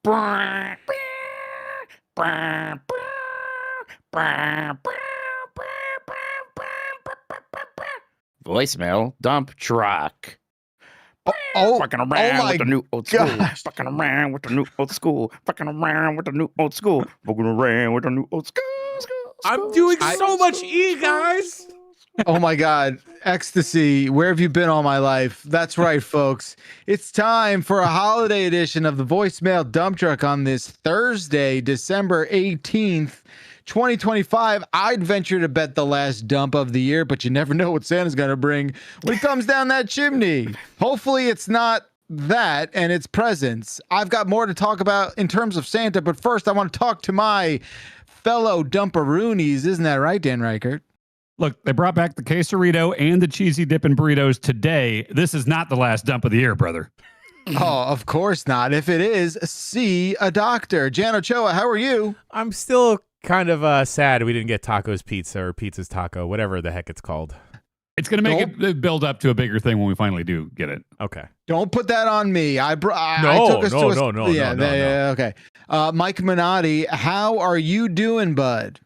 Voicemail dump truck. Fucking around my with the new old school. gosh. Fucking around with the new old school. Fucking around with the new old school. Fucking around with the new old school. I'm doing so much E, guys. Oh my God. Ecstasy. Where have you been all my life? That's right, folks. It's time for a holiday edition of the Voicemail Dump Truck on this Thursday, December 18th, 2025. I'd venture to bet the last dump of the year, but you never know what Santa's going to bring when he comes down that chimney. Hopefully it's not that and its presents. I've got more to talk about in terms of Santa, but first I want to talk to my fellow dumperoonies. Isn't that right, Dan Reichert? Look, they brought back the quesarito and the cheesy dip and burritos today. This is not the last dump of the year, brother. Oh, of course not. If it is, see a doctor. Jan Ochoa, how are you? I'm still kind of sad we didn't get Taco's Pizza or Pizza's Taco, whatever the heck it's called. It's going to make it build up to a bigger thing when we finally do get it. Okay. Don't put that on me. I took us to a... No. Okay. Mike Minotti, how are you doing, bud?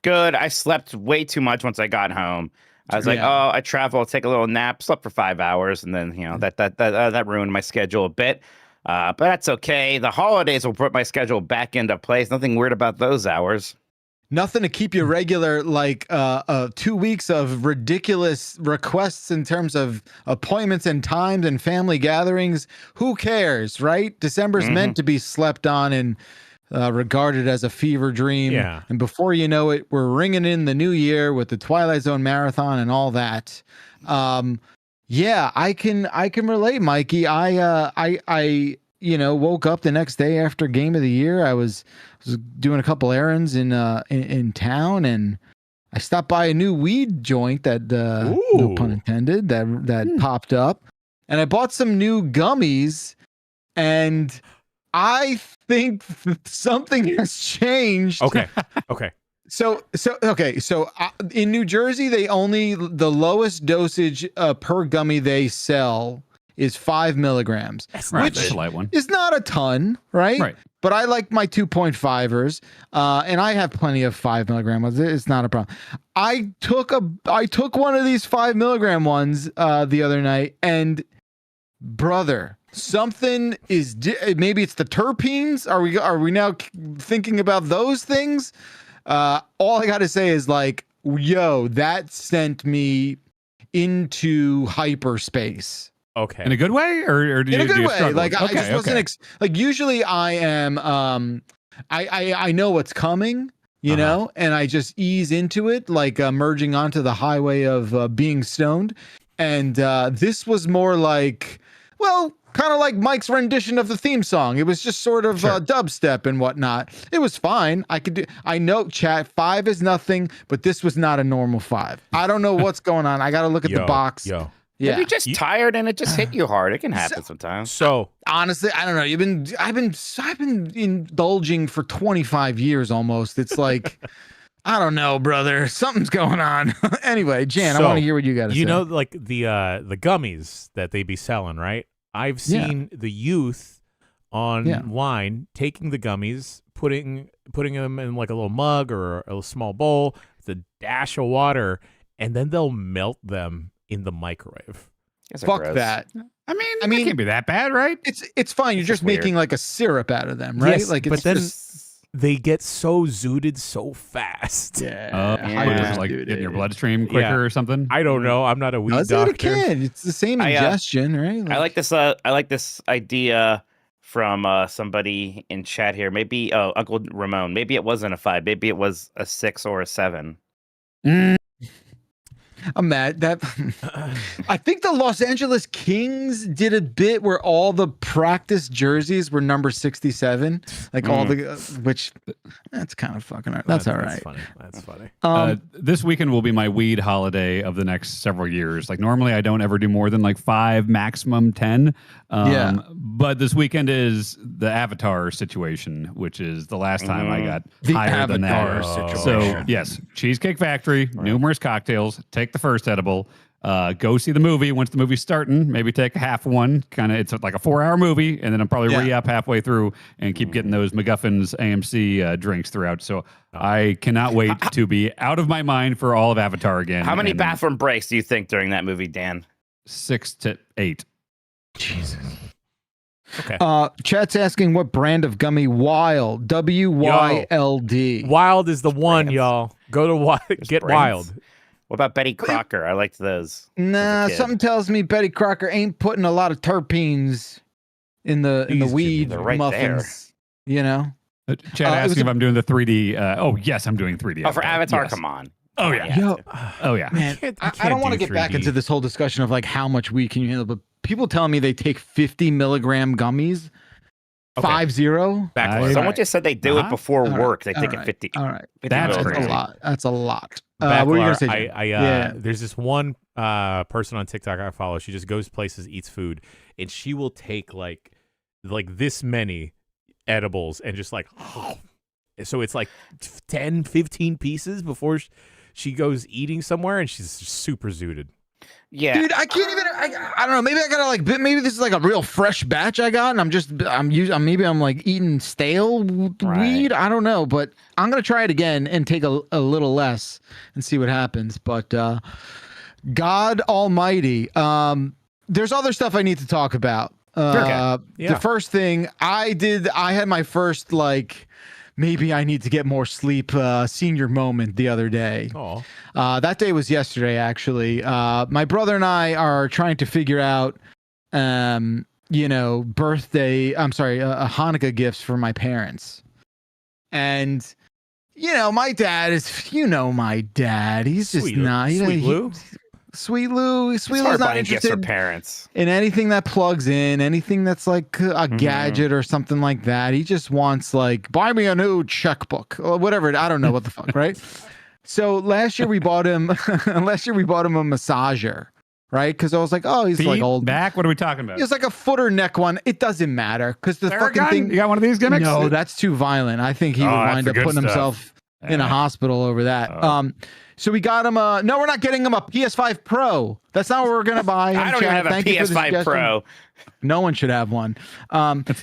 Good. I slept way too much once I got home. I was like, oh, I travel, I'll take a little nap, slept for 5 hours, and then, that ruined my schedule a bit. But that's okay. The holidays will put my schedule back into place. Nothing weird about those hours. Nothing to keep you regular, like 2 weeks of ridiculous requests in terms of appointments and times and family gatherings. Who cares, right? December's meant to be slept on and regarded as a fever dream. Yeah. And before you know it, we're ringing in the new year with the Twilight Zone marathon and all that. Yeah, I can relate, Mikey. I woke up the next day after game of the year. I was doing a couple errands in town, and I stopped by a new weed joint that no pun intended that popped up, and I bought some new gummies, and I think something has changed. Okay. So in New Jersey, the lowest dosage per gummy they sell is 5 milligrams, which light one. is not a ton, right? Right. But I like my 2.5ers, and I have plenty of 5 milligram ones. It's not a problem. I took one of these 5 milligram ones the other night, and brother, something is maybe it's the terpenes. Are we now thinking about those things? All I got to say is like, yo, that sent me into hyperspace. Okay. In a good way, or in a good way? struggle? Like I just wasn't like usually I am. I know what's coming, you know, and I just ease into it, like merging onto the highway of being stoned. And this was more like, well, kind of like Mike's rendition of the theme song. It was just sort of dubstep and whatnot. It was fine. I know, chat, 5 is nothing, but this was not a normal 5. I don't know what's going on. I got to look at the box. Yeah. You're just tired and it just hit you hard. It can happen sometimes. So honestly, I don't know. I've been indulging for 25 years almost. It's like, I don't know, brother. Something's going on. Anyway, Jan, I want to hear what you got to say. You know, like the gummies that they be selling, right? I've seen the youth online taking the gummies, putting them in like a little mug or a small bowl, with a dash of water, and then they'll melt them in the microwave. Fuck that. I mean, it can't be that bad, right? It's fine. You're just making like a syrup out of them, right? Yes, like, it's but then just... they get so zooted so fast. Like in your bloodstream quicker or something. I don't know. I'm not a weed doctor. It can. It's the same ingestion, right? I like this idea from somebody in chat here. Maybe Uncle Ramon. Maybe it wasn't a 5. Maybe it was a 6 or a 7. I'm mad that I think the Los Angeles Kings did a bit where all the practice jerseys were number 67, like all the which that's kind of fucking that's all right. That's funny. This weekend will be my weed holiday of the next several years. Like normally I don't ever do more than like 5, maximum 10. But this weekend is the Avatar situation, which is the last time I got the higher than that. Avatar situation. So yes, Cheesecake Factory, numerous cocktails. Take the first edible. go see the movie. Once the movie's starting, maybe take half one. It's like a 4-hour movie, and then I'll probably re-up halfway through and keep getting those MacGuffins AMC drinks throughout. So I cannot wait to be out of my mind for all of Avatar again. How many bathroom breaks do you think during that movie, Dan? 6 to 8. Jesus. Okay. Chat's asking what brand of gummy Wild, W-Y-L-D. Wild is the one, y'all. Go to get Wild. What about Betty Crocker? I liked those. Nah, something tells me Betty Crocker ain't putting a lot of terpenes in the weed muffins. There. You know. Chad asking if I'm doing the 3D. Yes, I'm doing 3D. Oh, for Avatar, come on. Oh yeah. Man, I don't want to get back into this whole discussion of like how much weed can you handle, but people telling me they take 50 milligram gummies. 50. Someone just said they do it before work. They take it 50. All right, that's a lot. That's a lot. What were you gonna say? There's this one person on TikTok I follow. She just goes places, eats food, and she will take like this many edibles and just like, so it's like 10, 15 pieces before she goes eating somewhere, and she's super zooted. Yeah, dude, I can't even. I don't know. Maybe I gotta maybe this is like a real fresh batch I got, and I'm like eating stale weed. I don't know, but I'm gonna try it again and take a little less and see what happens. But God Almighty, there's other stuff I need to talk about. The first thing I had my first maybe I need to get more sleep senior moment the other day. That day was yesterday, actually. My brother and I are trying to figure out, Hanukkah gifts for my parents. And, my dad is, my dad. He's just not. Sweet Lou? Sweet Lou's not interested for parents in anything that plugs in, anything that's like a gadget or something like that. He just wants buy me a new checkbook or whatever. I don't know what the fuck, right? So last year we bought him a massager, right? Because I was like, oh, he's like old back. What are we talking about? It's like a foot or neck one. It doesn't matter because the fucking thing. You got one of these gimmicks? No, that's too violent. I think he would wind up putting himself in a hospital over that. So we got him no, we're not getting him a PS5 Pro. That's not what we're going to buy. I don't even have a PS5 Pro. No one should have one.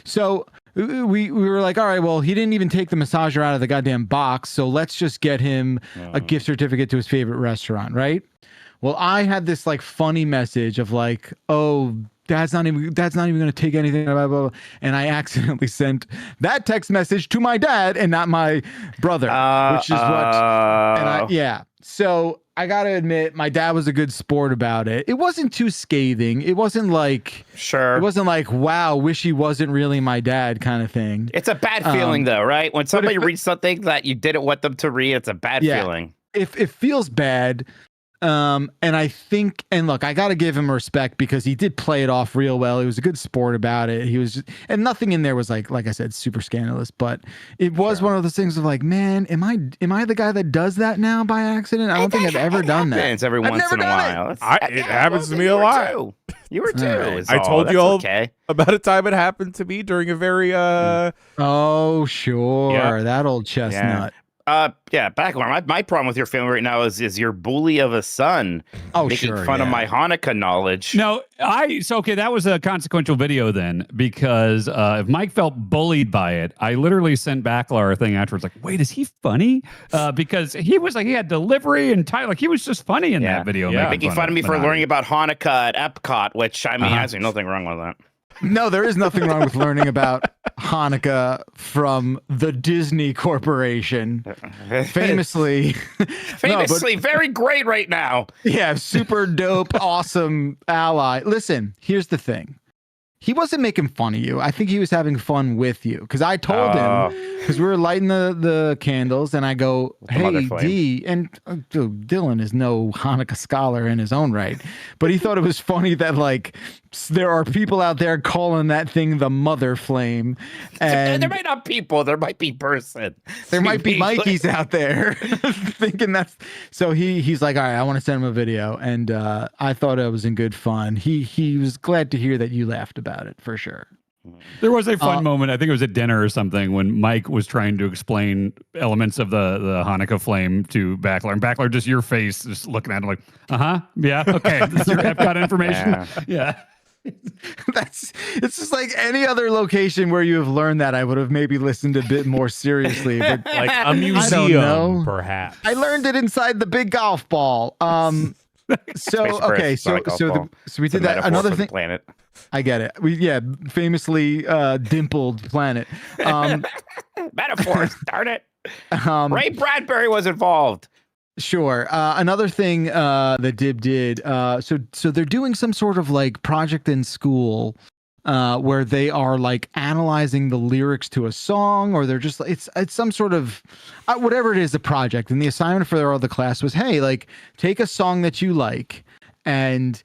So we were like, all right, well, he didn't even take the massager out of the goddamn box. So let's just get him a gift certificate to his favorite restaurant, right? Well, I had this funny message of Dad's not even going to take anything, blah, blah, blah. And I accidentally sent that text message to my dad and not my brother, which is what. So I got to admit, my dad was a good sport about it. It wasn't too scathing. It wasn't it wasn't wow, wish he wasn't really my dad kind of thing. It's a bad feeling though, right? When somebody reads something that you didn't want them to read, it's a bad feeling. If it feels bad. And I think, and look, I got to give him respect because he did play it off real well. He was a good sport about it. He was and nothing in there was like I said, super scandalous, but it was one of those things of man, am I the guy that does that now by accident? I don't think I've ever done that. It's every once in a while. It happens to me a lot. You were too. Right. I told you all about a time it happened to me during a very Oh, sure. That old chestnut. Back on my problem with your family right now is your bully of a son making fun of my Hanukkah knowledge. No, that was a consequential video then, because if Mike felt bullied by it, I literally sent Backlar a thing afterwards wait, is he funny? Because he was he had delivery and he was just funny in that video. Making fun of me for learning about Hanukkah at Epcot, which there's nothing wrong with that. No, there is nothing wrong with learning about Hanukkah from the Disney Corporation. Famously, very great right now. Yeah, super dope, awesome ally. Listen, here's the thing. He wasn't making fun of you. I think he was having fun with you. Because I told him, because we were lighting the candles, and I go, hey, D, and Dylan is no Hanukkah scholar in his own right, but he thought it was funny that there are people out there calling that thing the mother flame. And there might not be people, there might be person. There might be Mikeys out there thinking that's... So he's like, all right, I want to send him a video. And I thought it was in good fun. He was glad to hear that you laughed about it, for sure. There was a fun moment. I think it was at dinner or something when Mike was trying to explain elements of the Hanukkah flame to Backler. And Backler, just your face, just looking at him like, yeah, okay. This is your Epcot information. Yeah. It's just like any other location where you have learned that I would have maybe listened a bit more seriously. But like a museum, perhaps. I learned it inside the big golf ball. So okay, so we did that. Another thing. Planet. I get it. Famously dimpled planet. Metaphors, darn it. Ray Bradbury was involved. Sure. Another thing that Dib did. So they're doing some sort of like project in school where they are like analyzing the lyrics to a song, or they're just it's some sort of whatever it is, a project. And the assignment for all the class was, hey, like take a song that you like and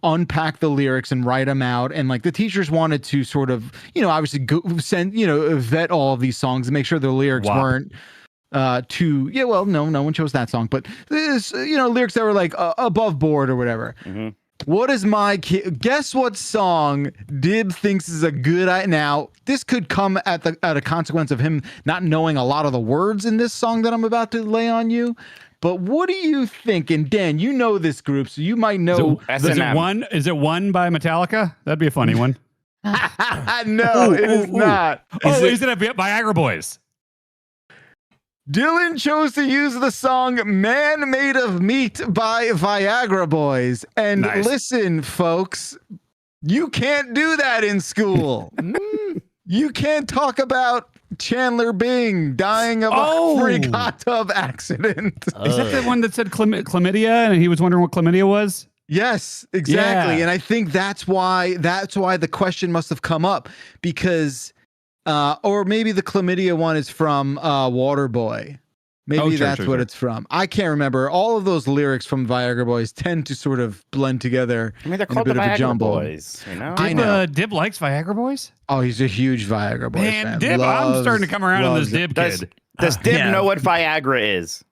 unpack the lyrics and write them out. And like the teachers wanted to sort of, obviously vet all of these songs and make sure the lyrics weren't no one chose that song, but this, lyrics that were like above board or whatever. Mm-hmm. What is guess what song Dib thinks is a good idea? Now, this could come at a consequence of him not knowing a lot of the words in this song that I'm about to lay on you. But what do you think? And Dan, you know this group, so you might know. Is it One by Metallica? That'd be a funny one. No, it is not. Is it a Viagra Boys? Dylan chose to use the song Man Made of Meat by Viagra Boys. And listen, folks, you can't do that in school. You can't talk about Chandler Bing dying of a freak hot tub accident. Is that the one that said chlamydia and he was wondering what chlamydia was? Yes, exactly. Yeah. And I think that's why the question must have come up, because or maybe the chlamydia one is from Waterboy. Maybe that's what it's from. I can't remember. All of those lyrics from Viagra Boys tend to sort of blend together. I mean, they're called the Viagra Boys. I know. Dib likes Viagra Boys? Oh, he's a huge Viagra Boys fan. Dib, I'm starting to come around on this Dib kid. Does Dib know what Viagra is?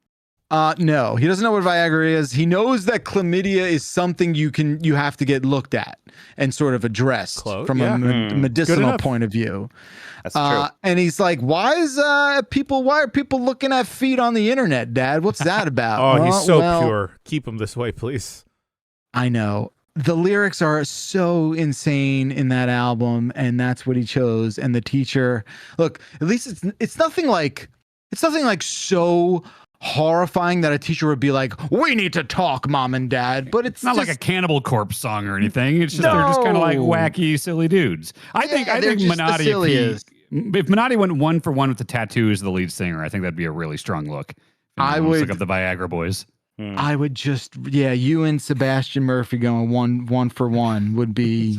No, he doesn't know what Viagra is. He knows that chlamydia is something you have to get looked at and sort of addressed from a medicinal point of view. That's true. And he's like, why are people looking at feet on the internet, Dad? What's that about? He's so pure. Keep him this way, please. I know. The lyrics are so insane in that album, and that's what he chose. And the teacher, look, at least it's nothing like so horrifying that a teacher would be like, we need to talk, Mom and Dad. But it's not like a Cannibal Corpse song or anything. It's just they're just kind of like wacky, silly dudes. I think Minotti, if Minotti went 1 for 1 with the tattoos of the lead singer, I think that'd be a really strong look. I would look up the Viagra Boys. I would just you and Sebastian Murphy going one for one would be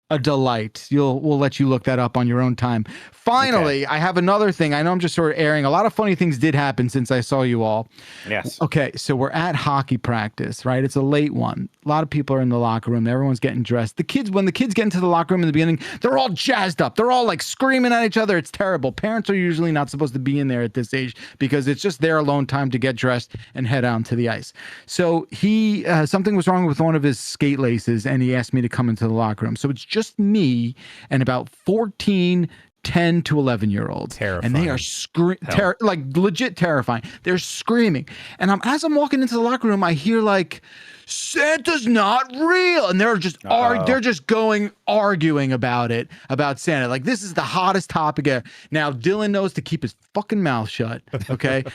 a delight. We'll let you look that up on your own time. Finally, I have another thing. I know I'm just sort of airing. A lot of funny things did happen since I saw you all. Yes. Okay, so we're at hockey practice, right? It's a late one. A lot of people are in the locker room. Everyone's getting dressed. When the kids get into the locker room in the beginning, they're all jazzed up. They're all like screaming at each other. It's terrible. Parents are usually not supposed to be in there at this age because it's just their alone time to get dressed and head out to the ice. So something was wrong with one of his skate laces, and he asked me to come into the locker room. So it's just me and about 14 10 to 11-year-olds. Terrifying. And they are like legit terrifying. They're screaming. And as I'm walking into the locker room, I hear like, Santa's not real. And they're just arguing about Santa. Like, this is the hottest topic ever. Now, Dylan knows to keep his fucking mouth shut. Okay.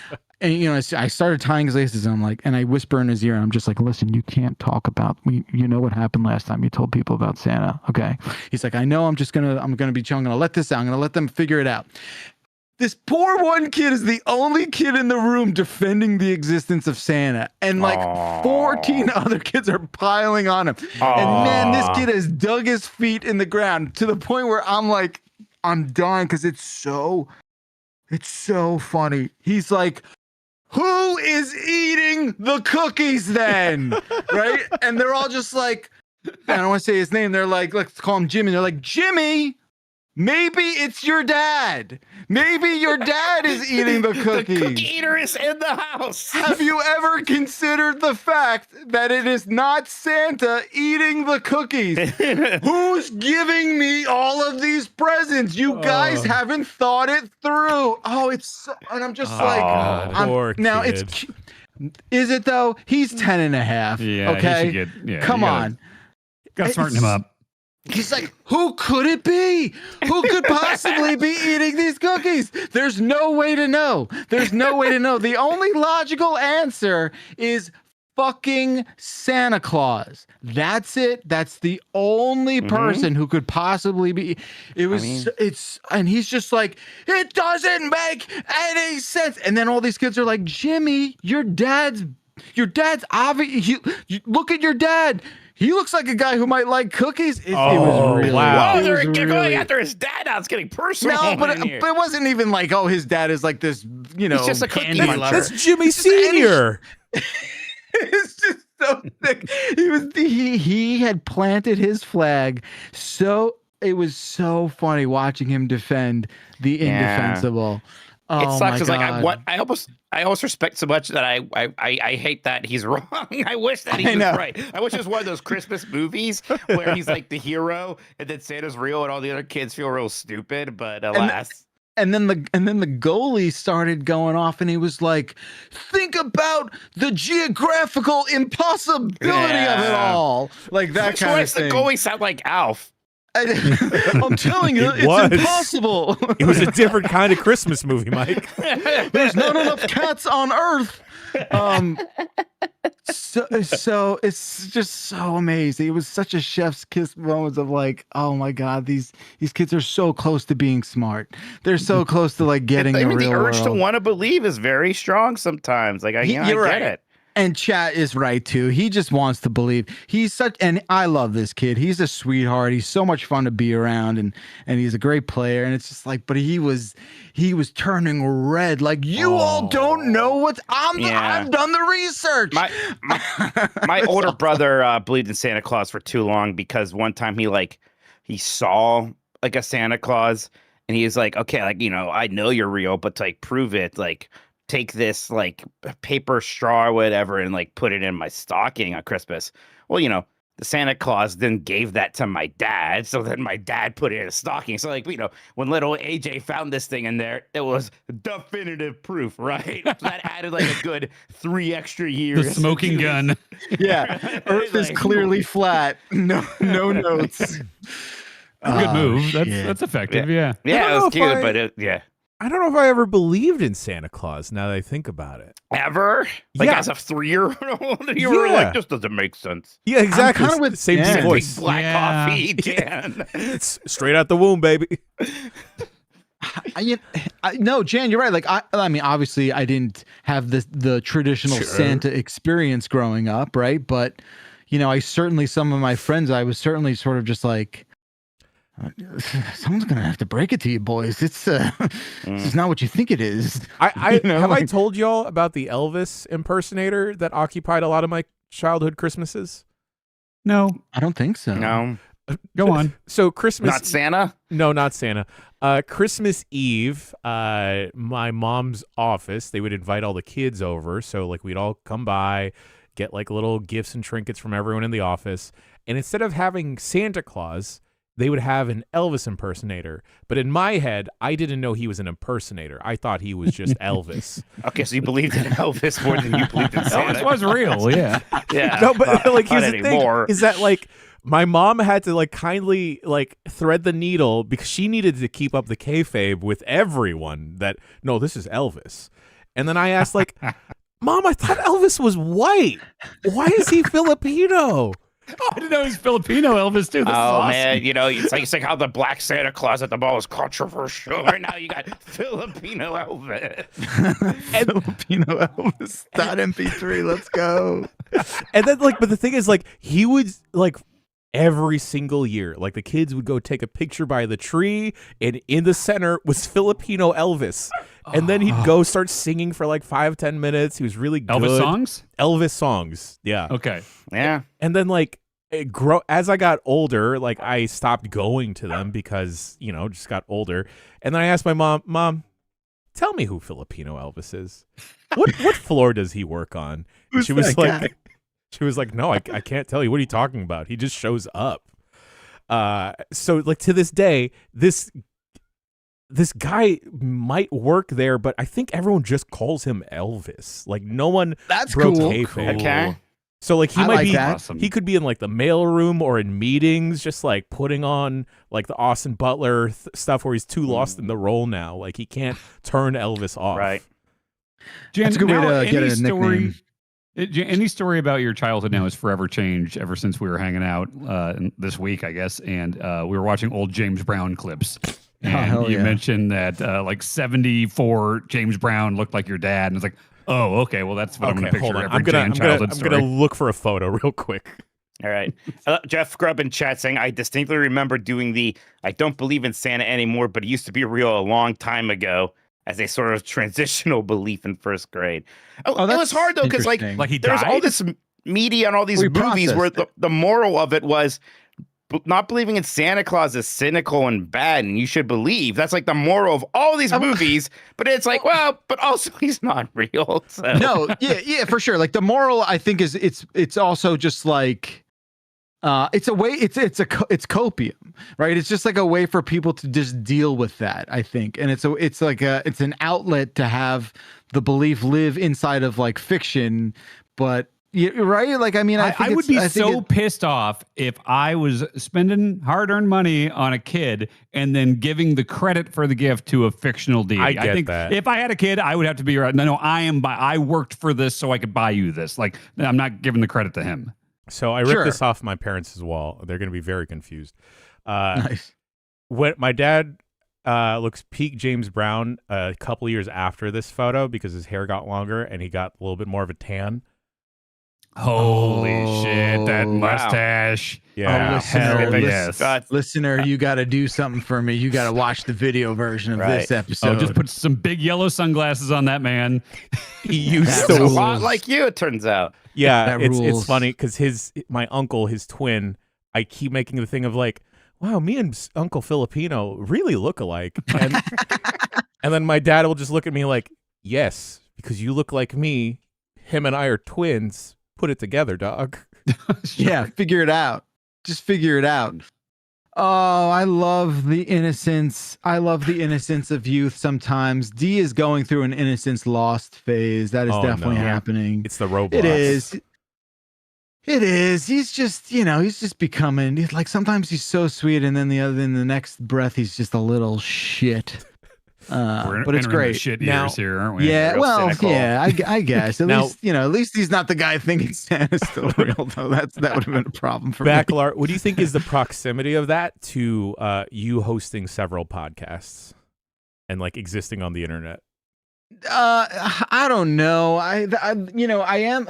And, I started tying his laces, and I whisper in his ear, and I'm just like, listen, you can't talk about me. You know what happened last time you told people about Santa. Okay. He's like, I know, I'm going to be chilling. I'm going to let this out. I'm going to let them figure it out. This poor one kid is the only kid in the room defending the existence of Santa. And 14 other kids are piling on him. And man, this kid has dug his feet in the ground to the point where I'm like, I'm dying because it's so funny. He's like, who is eating the cookies then? Right? And they're all just like, I don't want to say his name. They're like, let's call him Jimmy. They're like, Jimmy, Maybe it's your dad. Maybe your dad is eating the cookies. The cookie eater is in the house. Have you ever considered the fact that it is not Santa eating the cookies? Who's giving me all of these presents? You guys haven't thought it through. Oh, it's so, and I'm just now kid. it's. Is it though? He's 10 and a half. Yeah. Okay. Come on. Gotta smarten him up. He's like, who could it be? Who could possibly be eating these cookies? There's no way to know. There's no way to know. The only logical answer is fucking Santa Claus. That's it. That's the only person who could possibly be. And he's just like, it doesn't make any sense. And then all these kids are like, Jimmy, your dad's obvious. You look at your dad. He looks like a guy who might like cookies. It was really, wow. Oh, they're going after his dad now. It's getting personal. No, but it wasn't even like, oh, his dad is like this, He's just a cookie candy muncher. lover. That's Jimmy Senior. It's just so thick. He had planted his flag. So it was so funny watching him defend the indefensible. It sucks. It's God. like I almost respect so much that I hate that he's wrong. I wish that he was right. I wish it was one of those Christmas movies where he's like the hero and then Santa's real and all the other kids feel real stupid. But alas. And then the goalie started going off and he was like, think about the geographical impossibility of it all. Like that kind of thing. The goalie sound like Alf. I'm telling you, it's impossible. It was a different kind of Christmas movie, Mike. There's not enough cats on Earth. So it's just so amazing. It was such a chef's kiss moment of like, oh my God, these kids are so close to being smart. They're so close to like getting the real the urge world. to want to believe is very strong sometimes. Like I get it. And Chat is right too. He just wants to believe. And I love this kid. He's a sweetheart. He's so much fun to be around, and he's a great player. And it's just like, but he was turning red. Like you all don't know what I've done the research. My older brother believed in Santa Claus for too long because one time he saw like a Santa Claus, and he was like, okay, like I know you're real, but to like prove it, like. Take this like paper straw or whatever and like put it in my stocking on Christmas. Well, the Santa Claus then gave that to my dad. So then my dad put it in a stocking. So like, when little AJ found this thing in there, it was definitive proof, right? So that added like a good 3 extra years. The smoking gun. Yeah. Earth is clearly flat. No notes. Good move. That's effective. Yeah. Yeah, it was cute, but I don't know if I ever believed in Santa Claus now that I think about it. Ever? Like as a 3-year-old? You were like, this doesn't make sense. Yeah, exactly. Kind of with same voice. Big black coffee, Jan. It's straight out the womb, baby. No, Jan, you're right. Like I mean, obviously, I didn't have the traditional Santa experience growing up, right? But I certainly, some of my friends, I was certainly sort of just like. Someone's gonna have to break it to you, boys. It's this is not what you think it is. I told y'all about the Elvis impersonator that occupied a lot of my childhood Christmases? No, I don't think so. No, go on. So Christmas, not Santa. No, not Santa. Christmas Eve, my mom's office, they would invite all the kids over, so like we'd all come by, get like little gifts and trinkets from everyone in the office, and instead of having Santa Claus, they would have an Elvis impersonator. But in my head, I didn't know he was an impersonator. I thought he was just Elvis. Okay, so you believed in Elvis more than you believed in Santa. Elvis was real, yeah. Yeah. No, but like here's the anymore. thing, is that like my mom had to like kindly like thread the needle because she needed to keep up the kayfabe with everyone that, no, this is Elvis. And then I asked like, Mom, I thought Elvis was white. Why is he Filipino? Oh, I didn't know he's Filipino Elvis too. This is awesome. Man, it's like how the black Santa Claus at the ball is controversial. Right now you got Filipino Elvis. Filipino Elvis. .mp3, let's go. And then but the thing is he would every single year, the kids would go take a picture by the tree, and in the center was Filipino Elvis. And then he'd go start singing for 5-10 minutes. He was really good. Elvis songs? Elvis songs. Yeah. Okay. Yeah. And then as I got older, like I stopped going to them because, just got older. And then I asked my mom, tell me who Filipino Elvis is. What floor does he work on? And she was like, no, I can't tell you. What are you talking about? He just shows up. So like to this day, this guy might work there, but I think everyone just calls him Elvis. Like no one broke kayfabe. Okay. So like he might be awesome. He could be in like the mailroom or in meetings, just like putting on like the Austin Butler stuff where he's too lost in the role now. Like he can't turn Elvis off. Right. Jen, That's a good way to get a nickname. Any story about your childhood now has forever changed ever since we were hanging out this week, I guess, and we were watching old James Brown clips. And you mentioned that like 74 James Brown looked like your dad, and it's like, oh, okay, well that's what I'm going to picture every childhood story. I'm going to look for a photo real quick. All right. Jeff Grubb in chat saying, I distinctly remember doing the I don't believe in Santa anymore, but it used to be real a long time ago as a sort of transitional belief in first grade. It was hard, though, because like there was all this media and all these movies where the moral of it was not believing in Santa Claus is cynical and bad, and you should believe. That's like the moral of all these movies. But it's like, well, but also he's not real. So. No, yeah, for sure. Like the moral, I think it's also just like it's a way. It's copium, right? It's just like a way for people to just deal with that. I think, and it's an outlet to have the belief live inside of like fiction, but. Yeah, right. Like, I mean, I would be so pissed off if I was spending hard-earned money on a kid and then giving the credit for the gift to a fictional deity. I think that if I had a kid, I would have to be right. No, I worked for this so I could buy you this. Like, I'm not giving the credit to him. So I ripped this off my parents as well. They're going to be very confused. Nice. When my dad looks peak James Brown a couple years after this photo because his hair got longer and he got a little bit more of a tan. Holy shit, that mustache. Yeah. Listener, you got to do something for me. You got to watch the video version of this episode. Just put some big yellow sunglasses on that man. He used a lot like you, it turns out. Yeah, it's funny because my uncle, his twin, I keep making the thing of like, wow, me and Uncle Filipino really look alike. And, and then my dad will just look at me like, yes, because you look like me. Him and I are twins. Put it together, dog. Yeah, figure it out. Just figure it out. Oh, I love the innocence. I love the innocence of youth sometimes. D is going through an innocence lost phase. That is definitely happening. It's the Roblox. It is. It is. He's just, he's just becoming like sometimes he's so sweet and then in the next breath he's just a little shit. But it's great. Shit years here, aren't we? Yeah, well, cynical. Yeah, I guess at least he's not the guy thinking Santa's still real, though. That would have been a problem for me. Bacalar, what do you think is the proximity of that to you hosting several podcasts and like existing on the internet? I don't know. I am.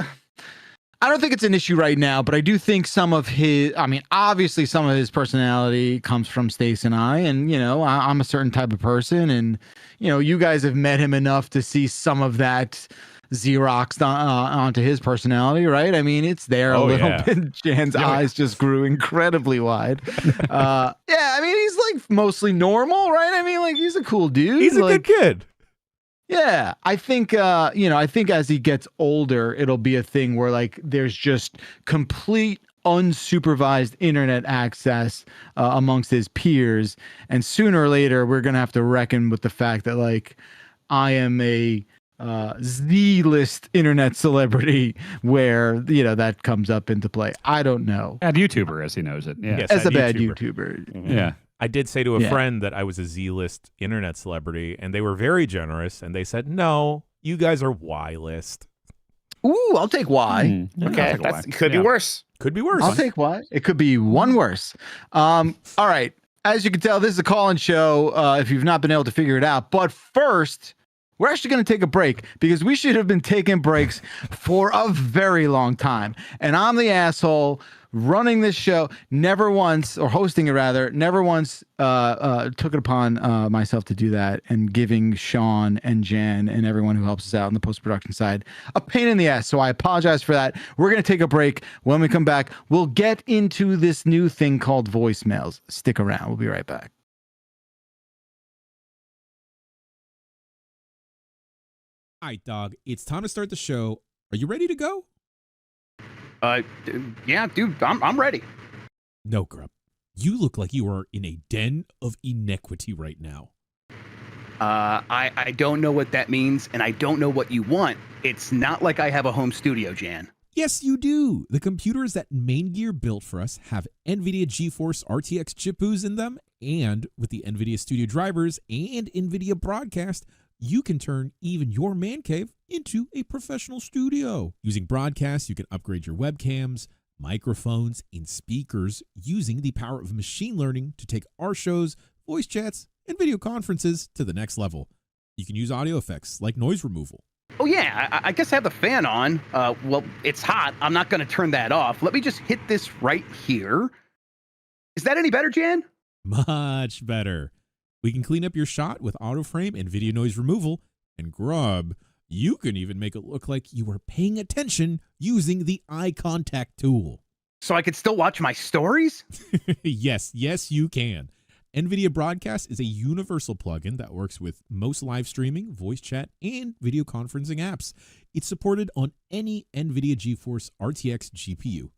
I don't think it's an issue right now, but I do think obviously some of his personality comes from Stace and I, and, I'm a certain type of person, and, you guys have met him enough to see some of that Xeroxed onto his personality, right? I mean, it's there a little bit. Jan's eyes just grew incredibly wide. I mean, he's like mostly normal, right? I mean, like he's a cool dude. He's a good kid. Yeah, I think I think as he gets older, it'll be a thing where like there's just complete unsupervised internet access amongst his peers, and sooner or later we're gonna have to reckon with the fact that like I am a Z-list internet celebrity where that comes up into play. I don't know. Bad YouTuber, as he knows it. Yeah, yes, as a bad YouTuber. Mm-hmm. Yeah. I did say to a friend that I was a Z-list internet celebrity, and they were very generous, and they said, no, you guys are Y-list. Ooh, I'll take Y. Okay, could be worse. Could be worse. I'll take Y. It could be one worse. All right. As you can tell, this is a call-in show if you've not been able to figure it out. But first, we're actually going to take a break because we should have been taking breaks for a very long time. And I'm the asshole running this show, never once, or hosting it rather, never once took it upon myself to do that, and giving Sean and Jan and everyone who helps us out on the post-production side a pain in the ass. So I apologize for that. We're going to take a break. When we come back, we'll get into this new thing called voicemails. Stick around. We'll be right back. All right, dog, it's time to start the show. Are you ready to go? Yeah, dude, I'm ready. No, Grub. You look like you are in a den of iniquity right now. I don't know what that means, and I don't know what you want. It's not like I have a home studio, Jan. Yes, you do. The computers that Main Gear built for us have NVIDIA GeForce RTX GPUs in them, and with the NVIDIA Studio drivers and NVIDIA Broadcast, you can turn even your man cave into a professional studio. Using Broadcast, you can upgrade your webcams, microphones, and speakers using the power of machine learning to take our shows, voice chats, and video conferences to the next level. You can use audio effects like noise removal. Oh, yeah, I guess I have the fan on. Well, it's hot. I'm not going to turn that off. Let me just hit this right here. Is that any better, Jan? Much better. We can clean up your shot with auto frame and video noise removal. And Grub, you can even make it look like you were paying attention using the eye contact tool. So I could still watch my stories? Yes, you can. NVIDIA Broadcast is a universal plugin that works with most live streaming, voice chat, and video conferencing apps. It's supported on any NVIDIA GeForce RTX GPU.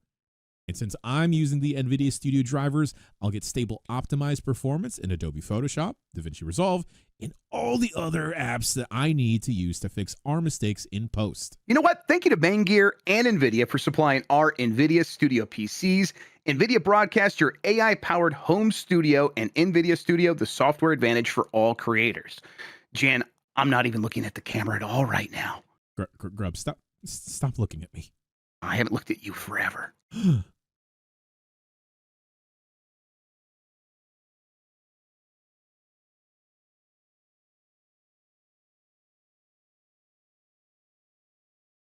And since I'm using the NVIDIA Studio drivers, I'll get stable optimized performance in Adobe Photoshop, DaVinci Resolve, and all the other apps that I need to use to fix our mistakes in post. You know what? Thank you to Main Gear and NVIDIA for supplying our NVIDIA Studio PCs. NVIDIA Broadcast, your AI-powered home studio, and NVIDIA Studio, the software advantage for all creators. Jan, I'm not even looking at the camera at all right now. Grub, stop looking at me. I haven't looked at you forever.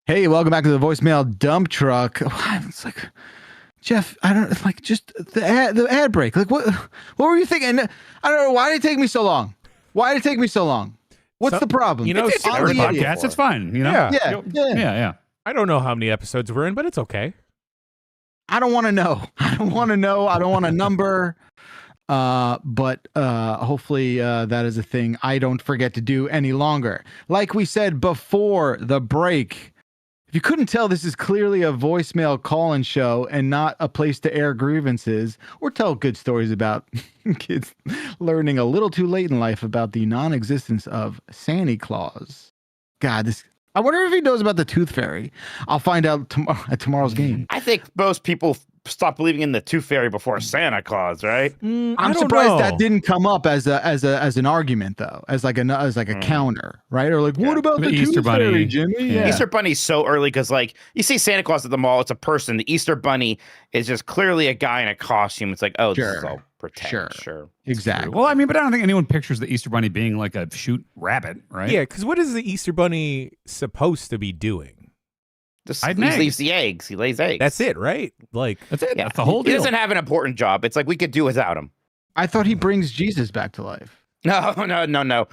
Hey, welcome back to the voicemail dump truck. It's like, Jeff, I don't like just the ad break. Like, what were you thinking? I don't know. Why did it take me so long? What's the problem? You know, It's our podcast. It's fine. You know? Yeah. I don't know how many episodes we're in, but it's okay. I don't want to know. I don't want a number. But hopefully that is a thing I don't forget to do any longer. Like we said before the break, if you couldn't tell, this is clearly a voicemail call-in show and not a place to air grievances or tell good stories about kids learning a little too late in life about the non-existence of Santa Claus. God, I wonder if he knows about the Tooth Fairy. I'll find out at tomorrow's game. I think most people stopped believing in the Tooth Fairy before Santa Claus, right? I'm surprised that didn't come up as an argument though, as like a counter, right? Or like, what about the Easter Tooth Bunny, Fairy, Jimmy? Yeah. Easter Bunny's so early because, like, you see Santa Claus at the mall, it's a person. The Easter Bunny is just clearly a guy in a costume. It's like, oh, this is all pretend. Sure. Exactly. Well, I mean, but I don't think anyone pictures the Easter Bunny being like a shoot rabbit, right? Yeah, because what is the Easter Bunny supposed to be doing? He leaves the eggs. He lays eggs. That's it, right? Like, That's it. Yeah. That's the whole He deal. doesn't have an important job. It's like we could do without him. I thought he brings Jesus back to life. No. That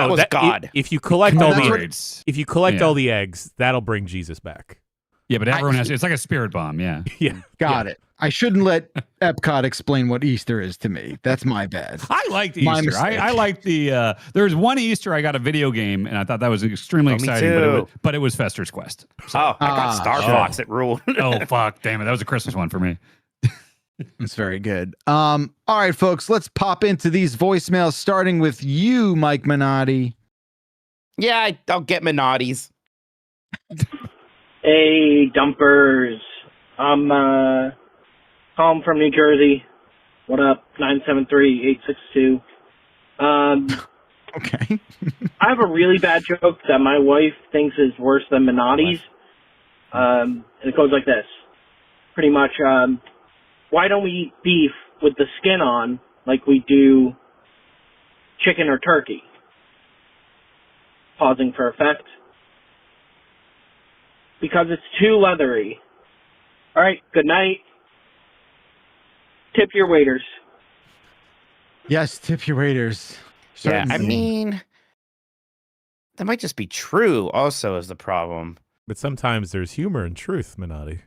was God. If you collect all Yeah. the eggs, that'll bring Jesus back. Yeah, but everyone has. It's like a spirit bomb. Yeah. Yeah. Got it. I shouldn't let Epcot explain what Easter is to me. That's my bad. I like the My Easter. mistake. I like the. There's one Easter I got a video game, and I thought that was extremely Oh, me exciting. too. But it was Fester's Quest. I got Star Fox. It ruled. Oh fuck! Damn it! That was a Christmas one for me. That's very good. All right, folks, let's pop into these voicemails, starting with you, Mike Minotti. Yeah, I'll get Minotti's. Hey, dumpers. I'm calling from New Jersey. What up? 973-862. Okay. I have a really bad joke that my wife thinks is worse than Minotti's. And it goes like this. Pretty much, why don't we eat beef with the skin on like we do chicken or turkey? pausing for effect. Because it's too leathery. All right, good night. Tip your waiters. Yes, tip your waiters. Yeah, I Certainly. mean, that might just be true also is the problem. But sometimes there's humor and truth, Minotti.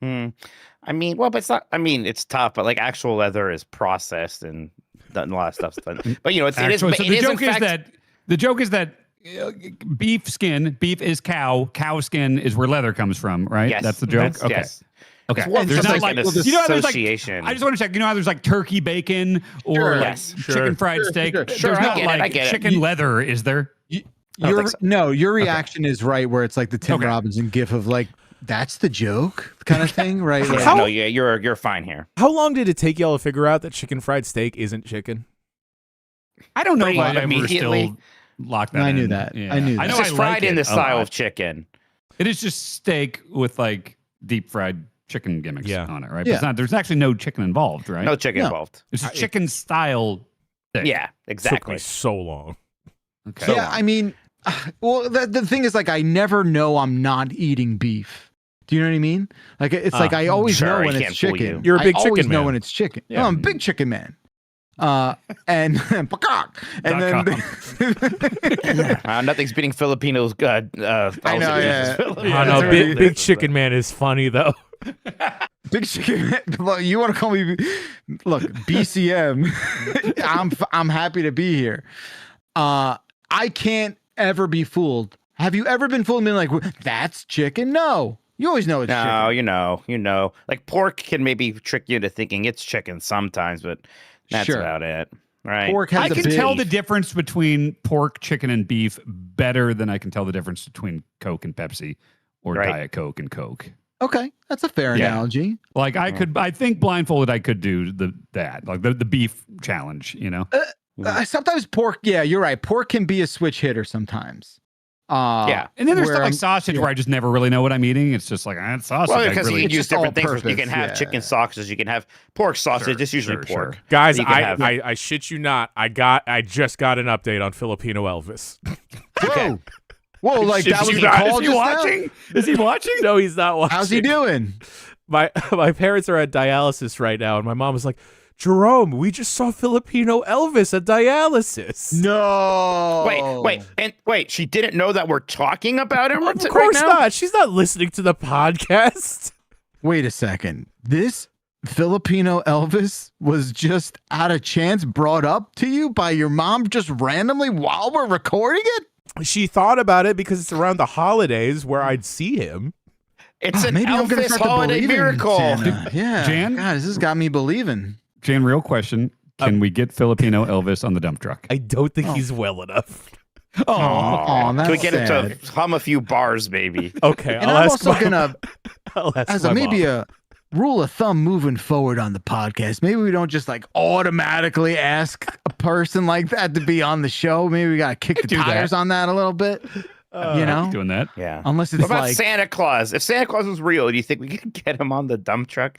I mean, well, but it's not, I mean, it's tough, but like actual leather is processed and done a lot of stuff's done. But you know, the joke is that beef skin, beef is cow skin is where leather comes from, right? Yes, That's the joke. Okay. Yes. Okay. Well, there's not like, you know how there's like, association. I just want to check. You know how there's like turkey bacon or chicken fried steak? Sure, There's I not get it, like I get it. chicken leather, is there? Your reaction is right, where it's like the Tim Robinson gif of like, that's the joke kind of thing, right? Like, No, yeah, you're fine here. How long did it take y'all to figure out that chicken fried steak isn't chicken? I don't know if I ever immediately still locked that I knew in. that. Yeah. I knew that. I know It's just I fried like in the it a style lot. of chicken. It is just steak with like deep fried chicken gimmicks on it, right? But Yeah. it's not, there's actually no chicken involved, right? No chicken involved. It's a chicken style steak. Yeah, Took exactly. me so long. Okay. yeah, I mean, well, the thing is, like, I never know I'm not eating beef. Do you know what I mean? Like, it's like I always sure, know I when can't it's fool chicken. you. You're a big I always chicken know man. when it's chicken. Yeah. No, I'm a big chicken man. And Nothing's beating Filipinos. I know, yeah. I know, big chicken man is funny though. Big chicken man. Look, you want to call me? Look, BCM. I'm happy to be here. I can't ever be fooled. Have you ever been fooled and been like, that's chicken? No. You always know it's chicken. No, you know. Like pork can maybe trick you into thinking it's chicken sometimes, but that's about it. Right. Pork has I a can big- tell the difference between pork, chicken, and beef better than I can tell the difference between Coke and Pepsi or Diet Coke and Coke. Okay, that's a fair analogy. Like I think blindfolded I could do that, like the beef challenge, you know? Sometimes pork, yeah, you're right. Pork can be a switch hitter sometimes. Yeah. And then there's stuff like I'm- sausage where I just never really know what I'm eating. It's just like, it's sausage. Well, I because really, you use different things. You all-purpose, can have yeah. chicken sausages. You can have pork sausage. It's usually pork. Guys, You can have- I shit you not. I just got an update on Filipino Elvis. Whoa. Whoa, like Shit, that was you the not- call is he just watching? now? Is he watching? No, he's not watching. How's he doing? My parents are at dialysis right now, and my mom was like, Jerome, we just saw Filipino Elvis at dialysis. No. Wait. She didn't know that we're talking about him. Of course not. She's not listening to the podcast. Wait a second. This Filipino Elvis was just out of chance brought up to you by your mom just randomly while we're recording it? She thought about it because it's around the holidays where I'd see him. It's an maybe I'm gonna Elvis start to holiday believe in miracle. Santa. Yeah. Jan? God, this has got me believing. Jan, real question. Can we get Filipino Elvis on the dump truck? I don't think he's well enough. Oh, that's Can we get sad. him to hum a few bars, baby? Okay, And I'll I'm ask also my, gonna, I'll ask as my a maybe mom. a rule of thumb moving forward on the podcast, maybe we don't just like automatically ask a person like that to be on the show. Maybe we gotta kick the do that. tires on that a little bit. You know, Doing that? Yeah. unless it's What about like Santa Claus? If Santa Claus was real, do you think we could get him on the dump truck?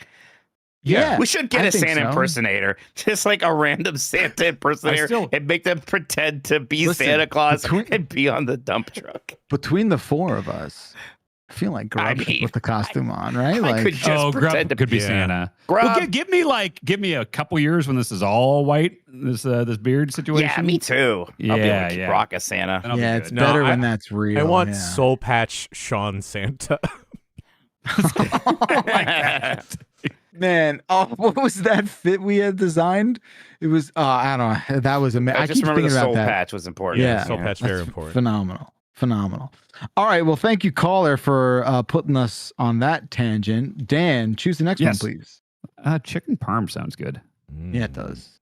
yeah, We should get I a think Santa so. impersonator, just like a random Santa impersonator, and make them pretend to be Listen, Santa Claus between- and be on the dump truck. Between the four of us, I feel like Grub should mean, put the costume on, right? I Like, could just Grub pretend to could be Yeah. Santa. Grub. Well, give me a couple years when this is all white. This beard situation. Yeah, me too. I'll be able Yeah, to yeah. rock a Santa. That'll be yeah, good. it's No, better I- when that's real. I want yeah. Soul Patch Sean Santa. Man, oh, what was that fit we had designed? It was, I don't know. That was amazing. I just keep remember the thinking soul about that. patch was important. Yeah, Soul Patch very That's important. Phenomenal. All right. Well, thank you, caller, for putting us on that tangent. Dan, choose the next one, Yes. please. Chicken parm sounds good. Yeah, it does.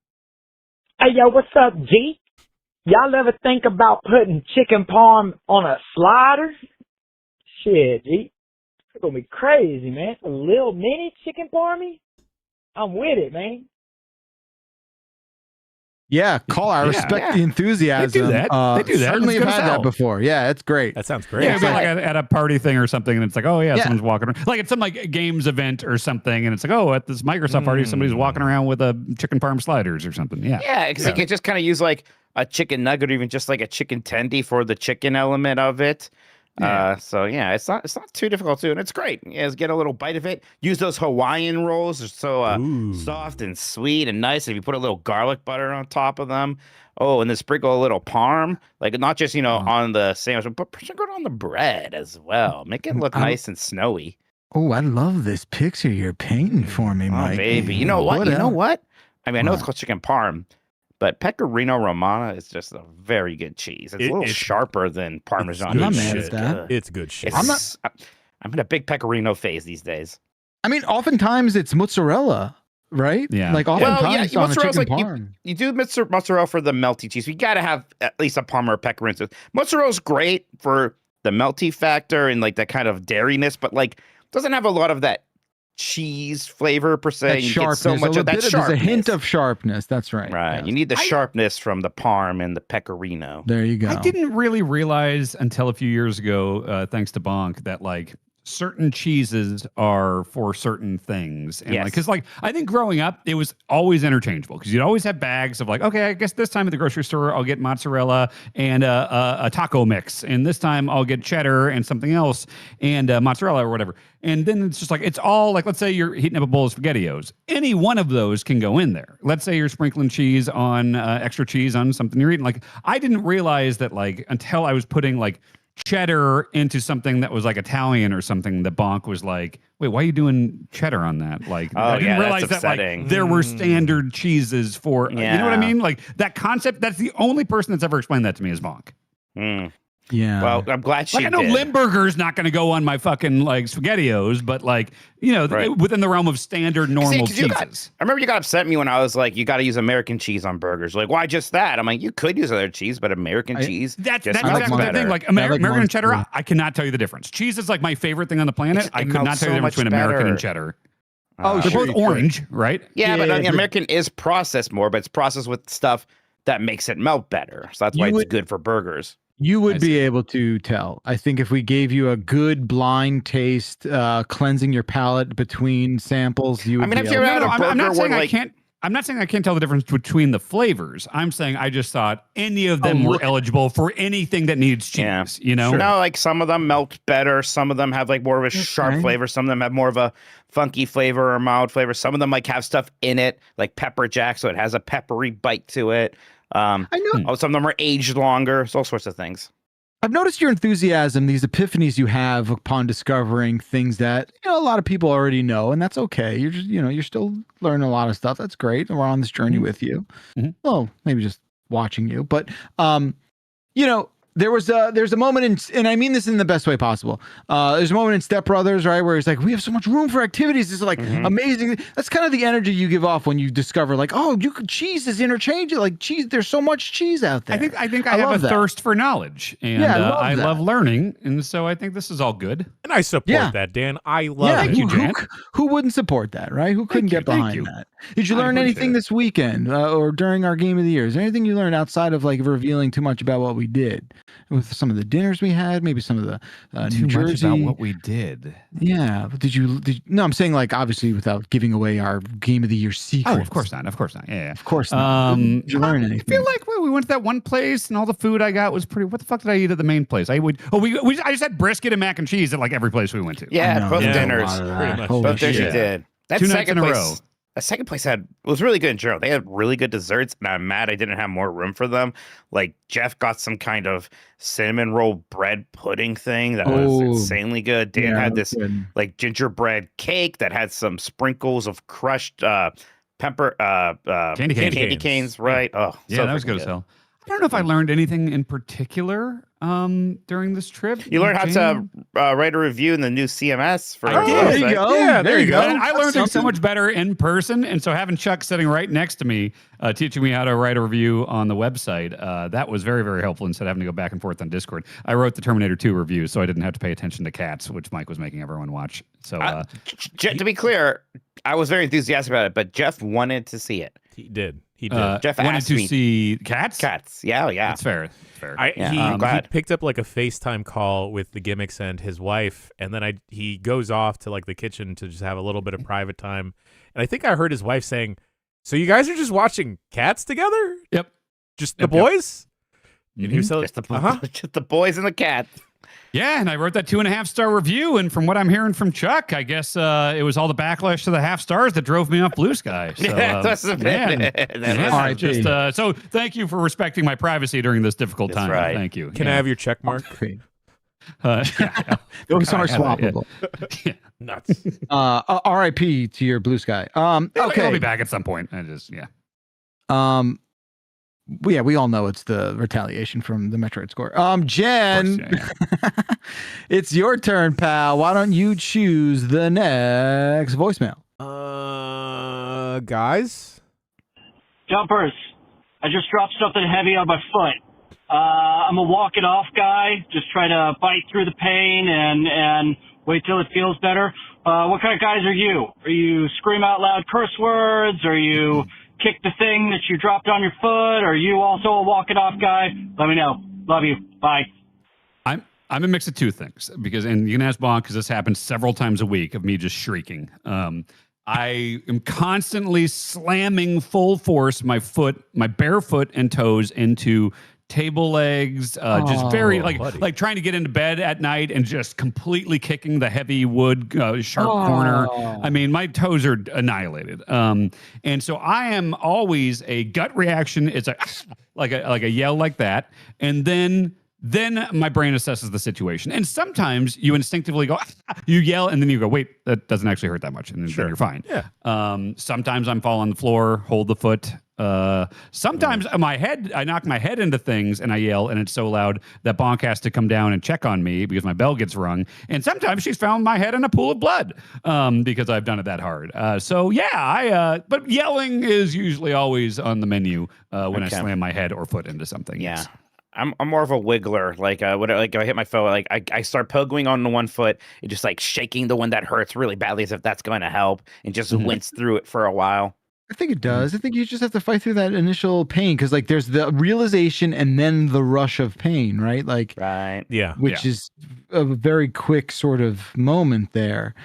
Hey, yo, what's up, G? Y'all ever think about putting chicken parm on a slider? Shit, G. It's gonna be crazy, man. A little mini chicken parmy? I'm with it, man. Yeah, caller. I Yeah. respect the enthusiasm. They do that. They do that. Certainly It's have gonna had sell. that before. Yeah, it's great. That sounds great. Yeah, it'd be it's like at a party thing or something, and it's like, oh yeah, Yeah. someone's walking around. Like at some like games event or something, and it's like, oh, at this Microsoft party, somebody's walking around with a chicken parm sliders or something. Yeah. Yeah, because you can just kind of use like a chicken nugget or even just like a chicken tendy for the chicken element of it. So yeah, it's not too difficult to, and it's great. Yeah, just get a little bite of it. Use those Hawaiian rolls; they're so soft and sweet and nice. If you put a little garlic butter on top of them, and then sprinkle a little parm, like not just on the sandwich, but sprinkle it on the bread as well. Make it look nice and snowy. Oh, I love this picture you're painting for me, Mike. Oh, baby, you know what? I mean, I know it's called chicken parm. But Pecorino Romano is just a very good cheese. It's a little sharper than Parmesan. I'm not mad at that. It's good shit. I'm in a big Pecorino phase these days. I mean, oftentimes it's mozzarella, right? Yeah. Like oftentimes on a chicken parm. You do mozzarella for the melty cheese. You got to have at least a parm or a Pecorino. Mozzarella's great for the melty factor and like that kind of dairiness, but like doesn't have a lot of that cheese flavor per se. That sharpness, so much of that sharpness. There's a hint of sharpness. That's right. Right. Yes. You need the sharpness from the parm and the pecorino. There you go. I didn't really realize until a few years ago, thanks to Bonk, that like certain cheeses are for certain things. And because I think growing up, it was always interchangeable because you'd always have bags of like, okay, I guess this time at the grocery store, I'll get mozzarella and a taco mix. And this time I'll get cheddar and something else and mozzarella or whatever. And then it's just like, it's all like, let's say you're heating up a bowl of SpaghettiOs. Any one of those can go in there. Let's say you're sprinkling cheese on extra cheese on something you're eating. Like, I didn't realize that like until I was putting like cheddar into something that was like Italian or something, that Bonk was like, wait, why are you doing cheddar on that? Like, I didn't realize that like there were standard cheeses for, you know what I mean? Like that concept, that's the only person that's ever explained that to me is Bonk. Yeah. Well, I'm glad she I know Limburger's not going to go on my fucking like SpaghettiOs, but like, within the realm of standard normal cheeses. I remember you got upset at me when I was like, you got to use American cheese on burgers. Like, why just that? I'm like, you could use other cheese, but American cheese. That's exactly the thing. Like American and cheddar, I cannot tell you the difference. Cheese is like my favorite thing on the planet. I could not tell you the difference between American and cheddar. They're both orange, right? Yeah, but American is processed more, but it's processed with stuff that makes it melt better. So that's why it's good for burgers. You would be able to tell. I think if we gave you a good blind taste, cleansing your palate between samples, you would. I mean, if you're at a burger, I'm not saying I'm not saying I can't tell the difference between the flavors. I'm saying I just thought any of them were eligible for anything that needs cheese. You know, no, like some of them melt better. Some of them have like more of a sharp flavor. Some of them have more of a funky flavor or mild flavor. Some of them like have stuff in it, like pepper jack, so it has a peppery bite to it. I know. Some of them are aged longer. So all sorts of things. I've noticed your enthusiasm, these epiphanies you have upon discovering things that a lot of people already know, and that's okay. You're just you're still learning a lot of stuff. That's great. And we're on this journey with you. Well, maybe just watching you, but there's a moment and I mean this in the best way possible. There's a moment in Step Brothers, right, where it's like, we have so much room for activities. This is like amazing. That's kind of the energy you give off when you discover like, cheese is interchangeable. Like cheese, there's so much cheese out there. I think I have a thirst for knowledge, and I love learning, and so I think this is all good. And I support that, Dan. I love it. Thank you, Jan. Who wouldn't support that, right? Who couldn't get behind that? Did you learn anything this weekend or during our Game of the Year? Is there anything you learned outside of like revealing too much about what we did? With some of the dinners we had, maybe some of the New Jersey. Too much about what we did. Yeah, but did you? No, I'm saying like obviously without giving away our Game of the Year secrets. Oh, of course not. Of course not. Yeah, of course not. Did you learn anything? I feel like we went to that one place and all the food I got was pretty. What the fuck did I eat at the main place? I just had brisket and mac and cheese at like every place we went to. Yeah, both dinners. Pretty much. Both dinners you did. That 2 nights in a row. The second place was really good in general. They had really good desserts, and I'm mad I didn't have more room for them. Like Jeff got some kind of cinnamon roll bread pudding thing that was insanely good. Dan had this like gingerbread cake that had some sprinkles of crushed candy canes. Right? Oh, yeah, that was good as hell. I don't know if I learned anything in particular during this trip. You learned how to write a review in the new CMS. There you go. Yeah, there you go. I learned it so much better in person, and so having Chuck sitting right next to me, teaching me how to write a review on the website, that was very, very helpful instead of having to go back and forth on Discord. I wrote the Terminator 2 review, so I didn't have to pay attention to cats, which Mike was making everyone watch. So, to be clear, I was very enthusiastic about it, but Jeff wanted to see it. He did. Jeff wanted to see cats. Cats, yeah. That's fair. He picked up like a FaceTime call with the gimmicks and his wife, and then he goes off to like the kitchen to just have a little bit of private time. And I think I heard his wife saying, "So you guys are just watching cats together?" Yep. Just the boys? Mhm. Just the boys and the cat. Yeah, and I wrote that 2.5-star review, and from what I'm hearing from Chuck, I guess it was all the backlash to the half stars that drove me off Blue Sky. So, so thank you for respecting my privacy during this difficult time. Right. Thank you. Can I have your check mark? Those are swappable. Nuts. R.I.P. to your Blue Sky. Okay, I'll be back at some point. We all know it's the retaliation from the Metroid score. Jen, it's your turn, pal. Why don't you choose the next voicemail? Guys? Jumpers, I just dropped something heavy on my foot. I'm a walk it off guy. Just try to bite through the pain and wait till it feels better. What kind of guys are you? Are you scream out loud curse words? Are you kick the thing that you dropped on your foot? Are you also a walk it off guy? Let me know. Love you. Bye. I'm a mix of two things and you can ask Bonk because this happens several times a week of me just shrieking. I am constantly slamming full force my bare foot and toes into table legs, just very like trying to get into bed at night and just completely kicking the heavy wood sharp corner. I mean, my toes are annihilated. And so I am always a gut reaction. It's like a yell like that. And then my brain assesses the situation. And sometimes you instinctively go, you yell, and then you go, wait, that doesn't actually hurt that much. And then you're fine. Yeah. Sometimes I'm fall on the floor, hold the foot. Sometimes I knock my head into things and I yell, and it's so loud that Bonk has to come down and check on me because my bell gets rung. And sometimes she's found my head in a pool of blood because I've done it that hard. But yelling is usually always on the menu when I slam my head or foot into something. Yeah. I'm more of a wiggler. Like when I hit my foot, like I start pogoing on the one foot and just like shaking the one that hurts really badly as if that's going to help, and just wince through it for a while. I think it does. I think you just have to fight through that initial pain because like there's the realization and then the rush of pain, right? Like which is a very quick sort of moment there.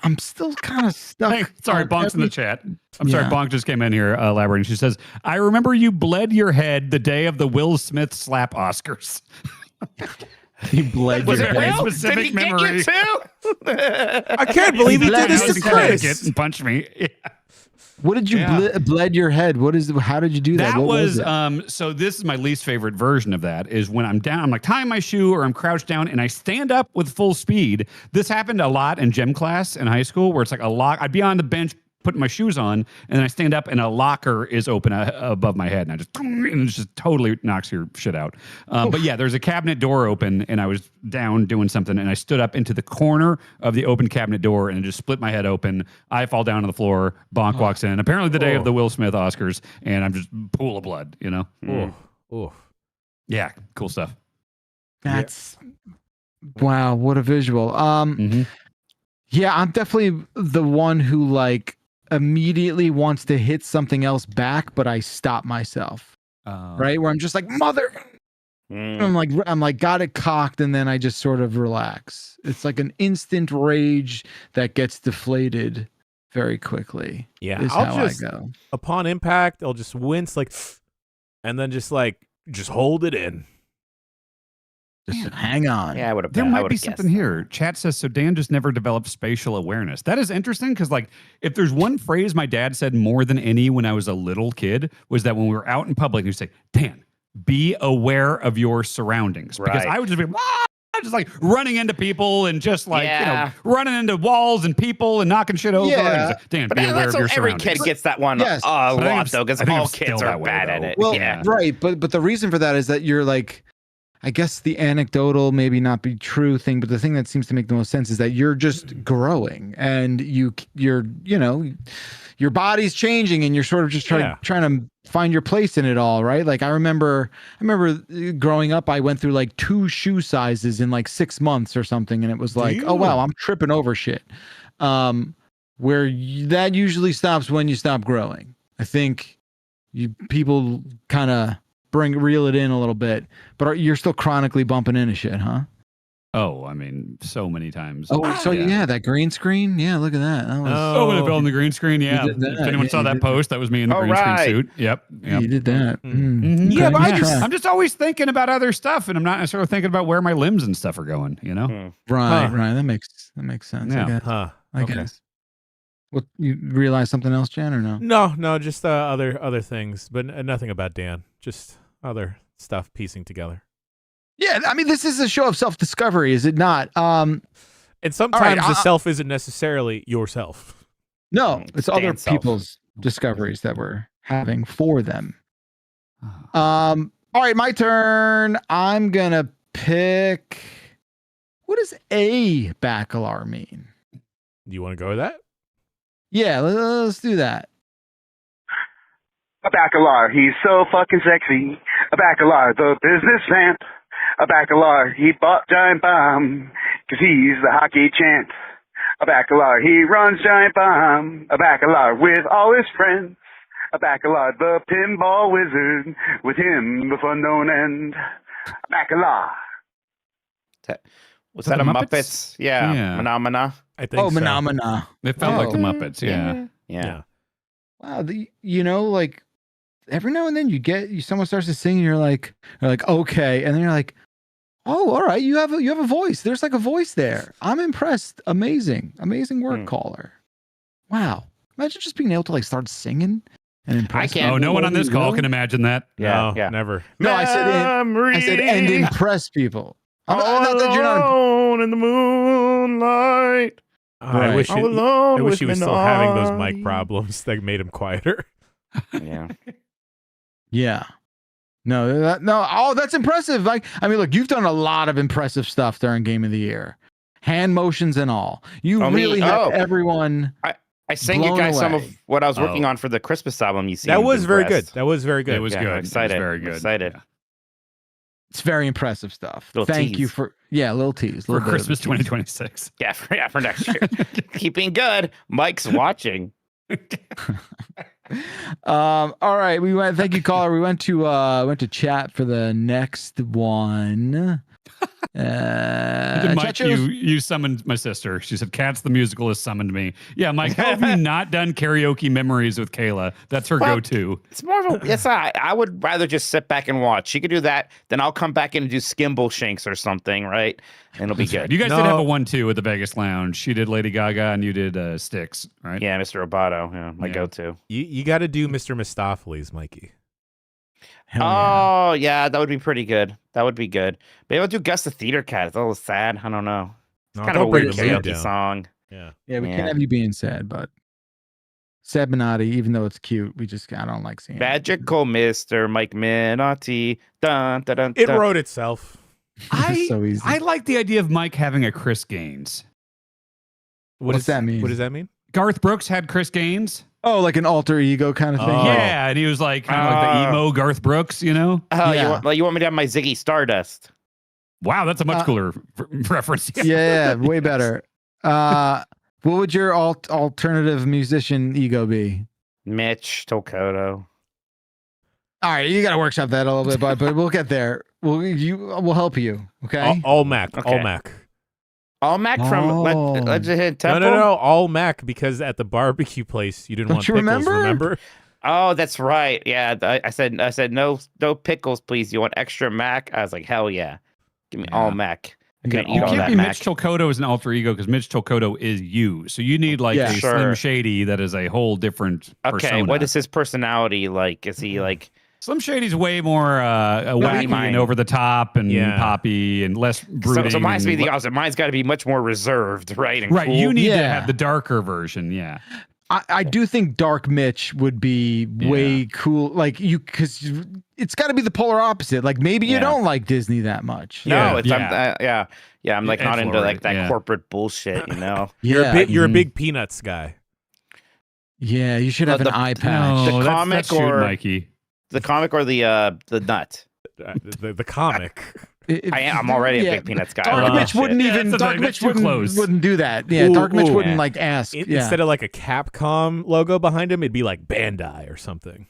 I'm still kind of stuck. Hey, sorry, Bonk's in the chat. I'm sorry, Bonk just came in here elaborating. She says, I remember you bled your head the day of the Will Smith slap Oscars. He bled your head. Very specific memory. I can't believe he did this to Chris. And punched me. Yeah. What did you bled your head? How did you do that? That what was so this is my least favorite version of that is when I'm down, I'm like tying my shoe or I'm crouched down and I stand up with full speed. This happened a lot in gym class in high school where it's like a lock. I'd be on the bench putting my shoes on and then I stand up and a locker is open above my head and it just totally knocks your shit out. But yeah, there's a cabinet door open and I was down doing something and I stood up into the corner of the open cabinet door and it just split my head open. I fall down on the floor. Bonk walks in. Apparently the day of the Will Smith Oscars and I'm just pool of blood, you know? Yeah, cool stuff. That's wow, what a visual. Yeah, I'm definitely the one who like immediately wants to hit something else back, but I stop myself. Right? Where I'm just like, mother. I'm like, got it cocked, and then I just sort of relax. It's like an instant rage that gets deflated very quickly. Yeah, is how I go. Upon impact, I'll just wince like, and then just hold it in. Just hang on. Yeah, I would have. There might be something here. Chat says, so Dan just never developed spatial awareness. That is interesting because, like, if there's one phrase my dad said more than any when I was a little kid was that when we were out in public, he'd say, Dan, be aware of your surroundings. Because I would just be, just like running into people and just like, running into walls and people and knocking shit over. Yeah. Like, Dan, be aware of your surroundings. Every kid gets that one a lot, though, because all kids are bad at it. Well, right. But the reason for that is that you're like, I guess the anecdotal, maybe not be true thing, but the thing that seems to make the most sense is that you're just growing and you're your body's changing and you're sort of just trying to find your place in it all, right? Like I remember growing up, I went through like 2 shoe sizes in like 6 months or something, and it was like, oh wow, I'm tripping over shit. That usually stops when you stop growing. I think people kind of reel it in a little bit, but you're still chronically bumping into shit, huh? Oh, I mean, so many times. Oh, so yeah, that green screen. Yeah, look at that. That was, when it fell on the green screen. Yeah. did that. If anyone Yeah, saw you that did post, that was me in the green screen suit. Yep. you did that. Yeah, but Okay. I'm just always thinking about other stuff, and I'm not necessarily thinking about where my limbs and stuff are going. You know? Right. That makes sense. Yeah. I guess. Huh. I Okay. guess. What, you realize something else, Jen, or no? No, just other things, but nothing about Dan. Just other stuff piecing together. Yeah, I mean, this is a show of self-discovery, is it not? And sometimes the self isn't necessarily yourself. No, it's other Dan's self. people's discoveries that we're having for them. All right, my turn. I'm gonna pick. What does a bacalar mean? Do you want to go with that? Yeah, let's do that. A bacalar, he's so fucking sexy. A bacalar, the businessman. A bacalar, he bought Giant Bomb, 'cause he's the hockey champ. A bacalar, he runs Giant Bomb. A bacalar with all his friends. A bacalar, the pinball wizard. With him, the fun don't end. A bacalar. Was that a Muppets? Yeah. Yeah. Phenomena. I think so. Phenomena. It felt like the Muppets. Yeah. Wow, like every now and then someone starts to sing and you're like okay, and then you're like, oh, all right, you have a voice. There's like a voice there. I'm impressed. Amazing word caller. Wow, imagine just being able to like start singing and impress. I can't. Oh, no one on this call can imagine that. No, Yeah. never. No, I said and impress people. Not that you're not. Alone in the moonlight. I wish Alone with he was still having those mic midnight. problems that made him quieter. Yeah. Yeah. No. Oh, that's impressive. Like, I mean, look, you've done a lot of impressive stuff during Game of the Year, hand motions and all. You really had everyone. I sang you blown guys some away. of what I was working on for the Christmas album. You see, That was very good. That was very good. It was Yeah, good. I'm excited. It was very I'm good. excited. Yeah. It's very impressive stuff. Little Thank tease. you for little tease For little bit of a Christmas tease. 2026. Yeah, for next year. Keeping good. Mike's watching. All right, we went. Thank you, caller. We went to chat for the next one. Mike, you summoned my sister. She said, "Cats the musical has summoned me." Yeah, Mike, how have you not done karaoke memories with Kayla? That's her go-to. It's more of a yes. I would rather just sit back and watch. She could do that, then I'll come back in and do Skimble Shanks or something, right? And it'll be good. You guys did have a 1-2 at the Vegas Lounge. She did Lady Gaga and you did Styx, right? Yeah, Mr. Roboto, my go-to. You got to do Mr. Mistopheles, Mikey. Oh yeah, that would be pretty good. That would be good. Maybe I'll do Gus the Theater Cat. It's a little sad. I don't know. It's No, kind of a don't bring weird the mood karaoke down. song. Yeah. Yeah, we can't have you being sad, but sad Minotti, even though it's cute, I don't like seeing Magical Mr. Mike Minotti. Dun, dun, dun, It dun. wrote itself. It's so easy. I like the idea of Mike having a Chris Gaines. What's that mean? What does that mean? Garth Brooks had Chris Gaines. Oh, like an alter ego kind of thing. Oh. Yeah, and he was like kind of like the emo Garth Brooks, you know? Oh, Yeah. you want me to have my Ziggy Stardust? Wow, that's a much cooler reference. Yeah, way better. What would your alternative musician ego be? Mitch Tolkoto. All right, you got to workshop that a little bit, but we'll get there. We'll help you. Okay. All Mac. Okay. All Mac. All Mac from Oh. Legend Hidden Temple? No. All Mac, because at the barbecue place you didn't Don't want you pickles. remember? Oh, that's right. Yeah, I said no pickles, please. You want extra Mac? I was like, hell yeah, give me all Mac. I couldn't eat You all can't that be Mac. Mitch Tolkoto as an alter ego because Mitch Tolkoto is you. So you need like a Slim Shady that is a whole different persona. What is his personality like? Is he like... Slim Shady's way more wacky and over the top and poppy and less brooding. So mine's be the opposite. Mine's got to be much more reserved, right? And right. cool. You need to have the darker version. Yeah. I do think Dark Mitch would be way cool. Like because it's got to be the polar opposite. Like maybe you don't like Disney that much. No, it's I'm like not into like that corporate bullshit, you know. You're a big Peanuts guy. Yeah, you should have an eye patch. The comic that's or Mikey. The comic or the nut. The comic. I'm already a big Peanuts guy. Dark Mitch wouldn't even. Dark Mitch wouldn't do that. Yeah, Dark Mitch wouldn't like ask. Instead of like a Capcom logo behind him, it'd be like Bandai or something.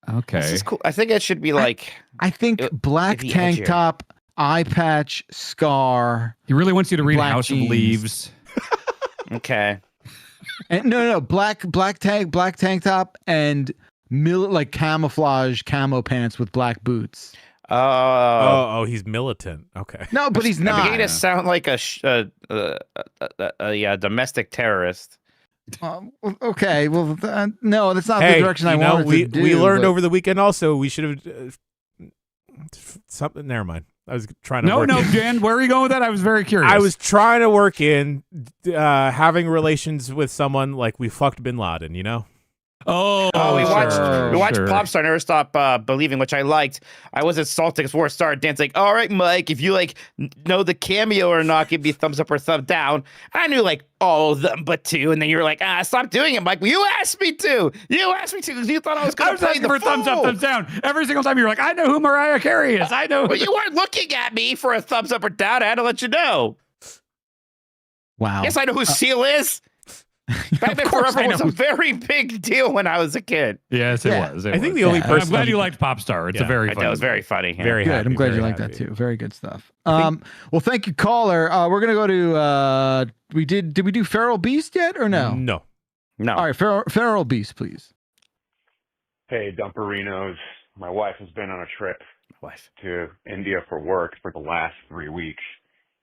Okay, this is cool. I think it should be like. I think black tank top, eye patch, scar. He really wants you to read Black House jeans. of Leaves. Okay. And no, black tank top and like camouflage camo pants with black boots. Oh, he's militant. Okay. No, but he's not. Beginning to sound like a domestic terrorist. Okay, well, no, that's not the Hey, direction I you know, wanted to do. we learned but- over the weekend also we should have something. Never mind. I was trying to work in. Jan, where are you going with that? I was very curious. I was trying to work in having relations with someone like we fucked Bin Laden, you know? We watched Pop Star Never Stop Believing, which I liked. I wasn't salty because before it started dancing. Like, all right, Mike, if you like know the cameo or not, give me a thumbs up or thumb down. I knew like all of them but two, and then you were like, stop doing it, Mike. Well, you asked me to. You asked me to because you thought I was going to play asking the for thumbs up, thumbs down every single time. You're like, I know who Mariah Carey is. I know. Well, you weren't looking at me for a thumbs up or down. I had to let you know. Wow. Yes, I know who Seal is. Batman Forever was a very big deal when I was a kid. Yes, it was. I think the only person. I'm glad you liked Pop Star. It's a very funny. It was very funny. Yeah. Very good. happy, I'm glad very you like happy. that too. Very good stuff. Well, thank you, caller. We're gonna go to. Did we do Feral Beast yet or no? No. All right, Feral Beast, please. Hey, Dumperinos. My wife has been on a trip to India for work for the last 3 weeks,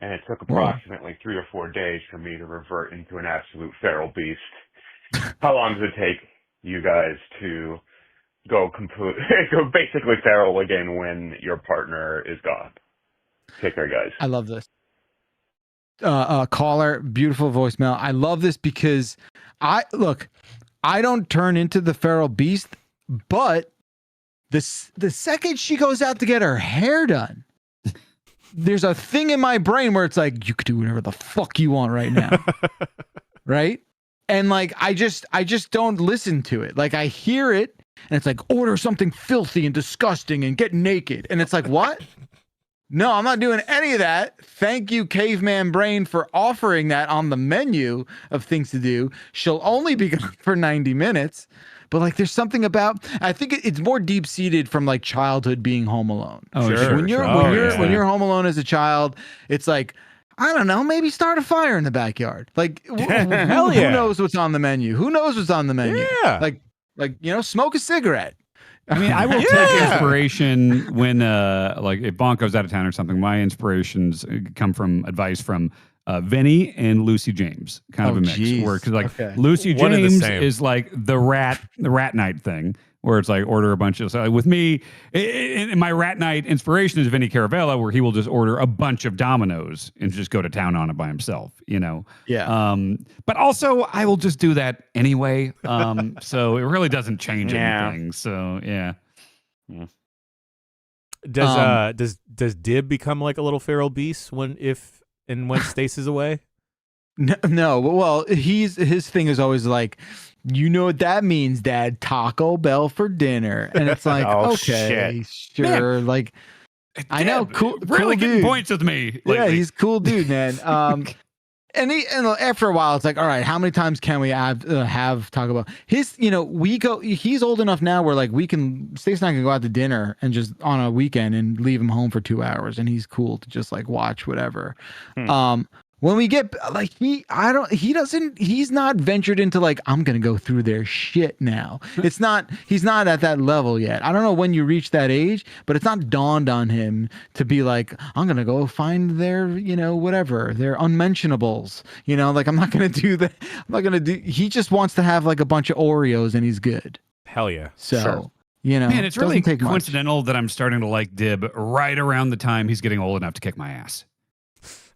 and it took approximately 3 or 4 days for me to revert into an absolute feral beast. How long does it take you guys to go basically feral again when your partner is gone? Take care, guys. I love this. Caller, beautiful voicemail. I love this because I don't turn into the feral beast, but the second she goes out to get her hair done, there's a thing in my brain where it's like, you could do whatever the fuck you want right now. Right? And like, I just don't listen to it. Like I hear it and it's like, order something filthy and disgusting and get naked. And it's like, what? No, I'm not doing any of that. Thank you, Caveman Brain, for offering that on the menu of things to do. She'll only be gone for 90 minutes. But like, there's something about, I think it's more deep seated from like childhood being home alone. Oh, Like, sure. when you're home alone as a child, it's like, I don't know, maybe start a fire in the backyard. Like, who knows what's on the menu? Who knows what's on the menu? Yeah. Like smoke a cigarette. I mean, I will take inspiration when, like, if Bonk goes out of town or something. My inspirations come from advice from Vinny and Lucy James, kind of a mix. Where, because like Lucy James is like the rat night thing, where it's like order a bunch of. So with me, my rat night inspiration is Vinny Caravella, where he will just order a bunch of Dominoes and just go to town on it by himself. You know. Yeah. But also, I will just do that anyway. So it really doesn't change anything. So yeah. Does Dib become like a little feral beast when Stace is away? No. Well, his thing is always like, you know what that means, Dad? Taco Bell for dinner, and it's like, okay, sure. Man, like, I know, cool, really cool getting dude. points with me. Lately. Yeah, he's a cool dude, man. And after a while, it's like, all right, how many times can we have Taco Bell? He's old enough now where like Stace and I can go out to dinner and just on a weekend and leave him home for 2 hours, and he's cool to just like watch whatever. When we get like he's not ventured into like, I'm going to go through their shit now. He's not at that level yet. I don't know when you reach that age, but it's not dawned on him to be like, I'm going to go find their, whatever, their unmentionables, like I'm not going to do that. I'm not going to do, he just wants to have like a bunch of Oreos and he's good. Hell yeah. So, sure. Man, it's really coincidental much. that I'm starting to like Dib right around the time he's getting old enough to kick my ass.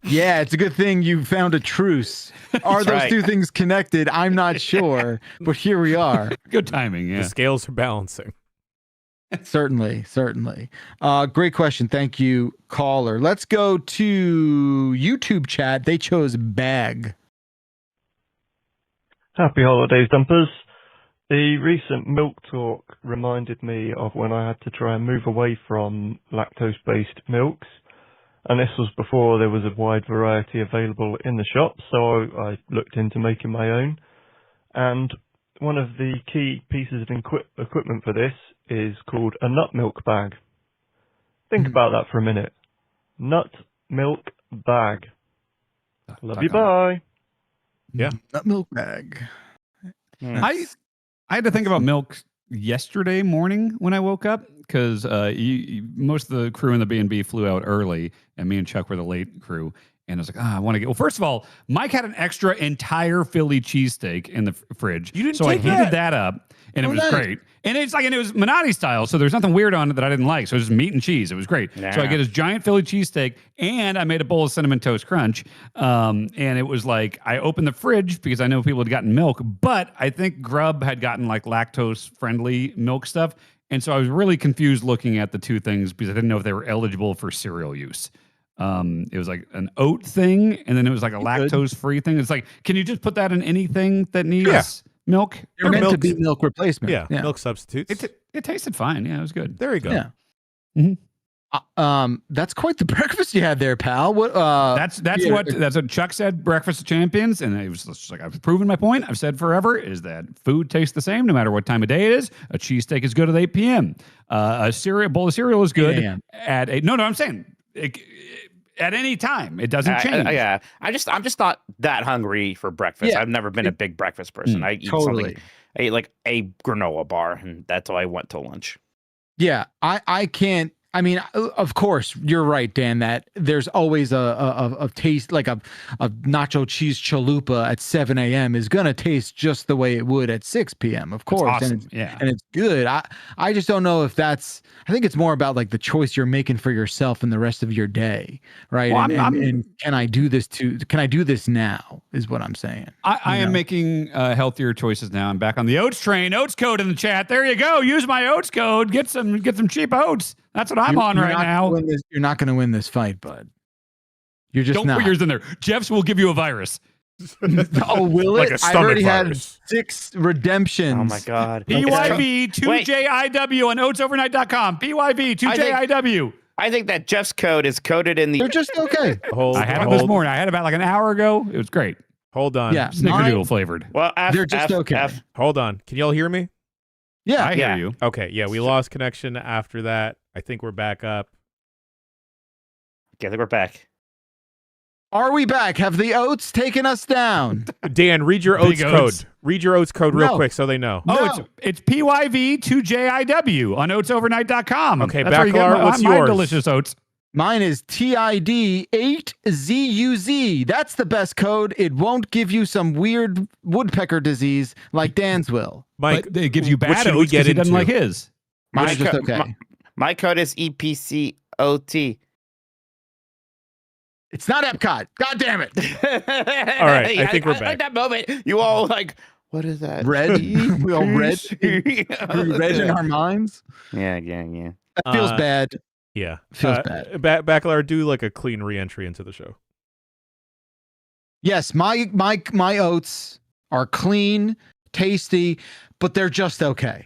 Yeah, it's a good thing you found a truce. Are those two things connected? I'm not sure, but here we are. Good timing, yeah. The scales are balancing. Certainly. Great question. Thank you, caller. Let's go to YouTube chat. They chose bag. Happy holidays, dumpers. The recent milk talk reminded me of when I had to try and move away from lactose-based milks. And this was before there was a wide variety available in the shop, so I looked into making my own. And one of the key pieces of equipment for this is called a nut milk bag. Think about that for a minute. nut milk bag. Love you, Talk on bye. Yeah. Nut milk bag. I had to think about milk yesterday morning when I woke up because most of the crew in the B&B flew out early, and me and Chuck were the late crew. And I was like, I want to get. Well, first of all, Mike had an extra entire Philly cheesesteak in the fridge. You didn't so I take heated that? that up, and it was nice. great. And it was Minotti style, so there's nothing weird on it that I didn't like. So it was just meat and cheese. It was great. Yeah. So I get this giant Philly cheesesteak, and I made a bowl of Cinnamon Toast Crunch. And it was like I opened the fridge because I know people had gotten milk, but I think Grub had gotten like lactose-friendly milk stuff. And so I was really confused looking at the two things because I didn't know if they were eligible for cereal use. It was like an oat thing, and then it was like a lactose-free thing. It's like, can you just put that in anything that needs milk? They're meant to be milk replacement. Yeah, milk substitutes. It tasted fine. Yeah, it was good. There you go. Yeah. Mm-hmm. That's quite the breakfast you had there, pal. What? That's what Chuck said. Breakfast of champions, and it was just like I've proven my point. I've said forever is that food tastes the same no matter what time of day it is. A cheesesteak is good at 8 p.m. A bowl of cereal is good at 8. No, I'm saying. At any time, it doesn't change. I'm just not that hungry for breakfast. Yeah. I've never been a big breakfast person. I eat something. I eat like a granola bar, and that's all I want till lunch. Yeah, I can't. I mean, of course, you're right, Dan, that there's always a taste, like a nacho cheese chalupa at 7 a.m. is going to taste just the way it would at 6 p.m., of course. Awesome. And it's good. I just don't know if that's, I think it's more about like the choice you're making for yourself in the rest of your day, right? Well, and can I do this now is what I'm saying. I am making healthier choices now. I'm back on the oats train. Oats code in the chat. There you go. Use my oats code. Get some cheap oats. That's what I'm on right now. You're not going to win this fight, bud. You're just Don't not. put yours in there. Jeff's will give you a virus. Oh, will Like it? a I've already virus. had 6 redemptions. Oh my god. PYV2JIW on oatsovernight.com. PYV2JIW. I think that Jeff's code is coded in the. They're just okay. I had it this morning. I had it about like an hour ago. It was great. Hold on. Yeah. Snickerdoodle flavored. Well, They're just okay. Hold on. Can y'all hear me? Yeah. I hear you. Okay. Yeah, we lost connection after that. I think we're back up. Okay, I think we're back. Are we back? Have the oats taken us down? Dan, read your Big oats oats. code. Read your oats code real quick so they know. Oh, it's PYV2JIW on oatsovernight.com. Okay, That's where you get Bacalar, what's my yours? delicious oats. Mine is TID8ZUZ. That's the best code. It won't give you some weird woodpecker disease like Dan's will. Mike, But it gives you what bad should we oats get because he doesn't into? like his. Mine's just okay. My code is EPCOT. It's not Epcot. God damn it. All right, I think we're like back. that moment, you all like, what is that? Red. We all red. Red in our minds. Yeah. That feels bad. Yeah. Feels bad. Bacalar, do like a clean re-entry into the show. Yes, my oats are clean, tasty, but they're just okay.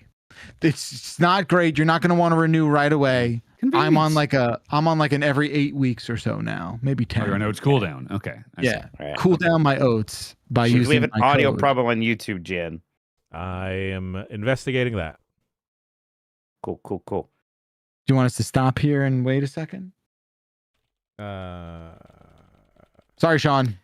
It's not great. You're not going to want to renew right away. I'm on like an every 8 weeks or so now, maybe 10. Oh, you're on oats cool down. Okay. I see. Right. Cool down my oats by using. We have an my audio code. problem on YouTube, Jen. I am investigating that. Cool. Do you want us to stop here and wait a second? Sorry, Sean.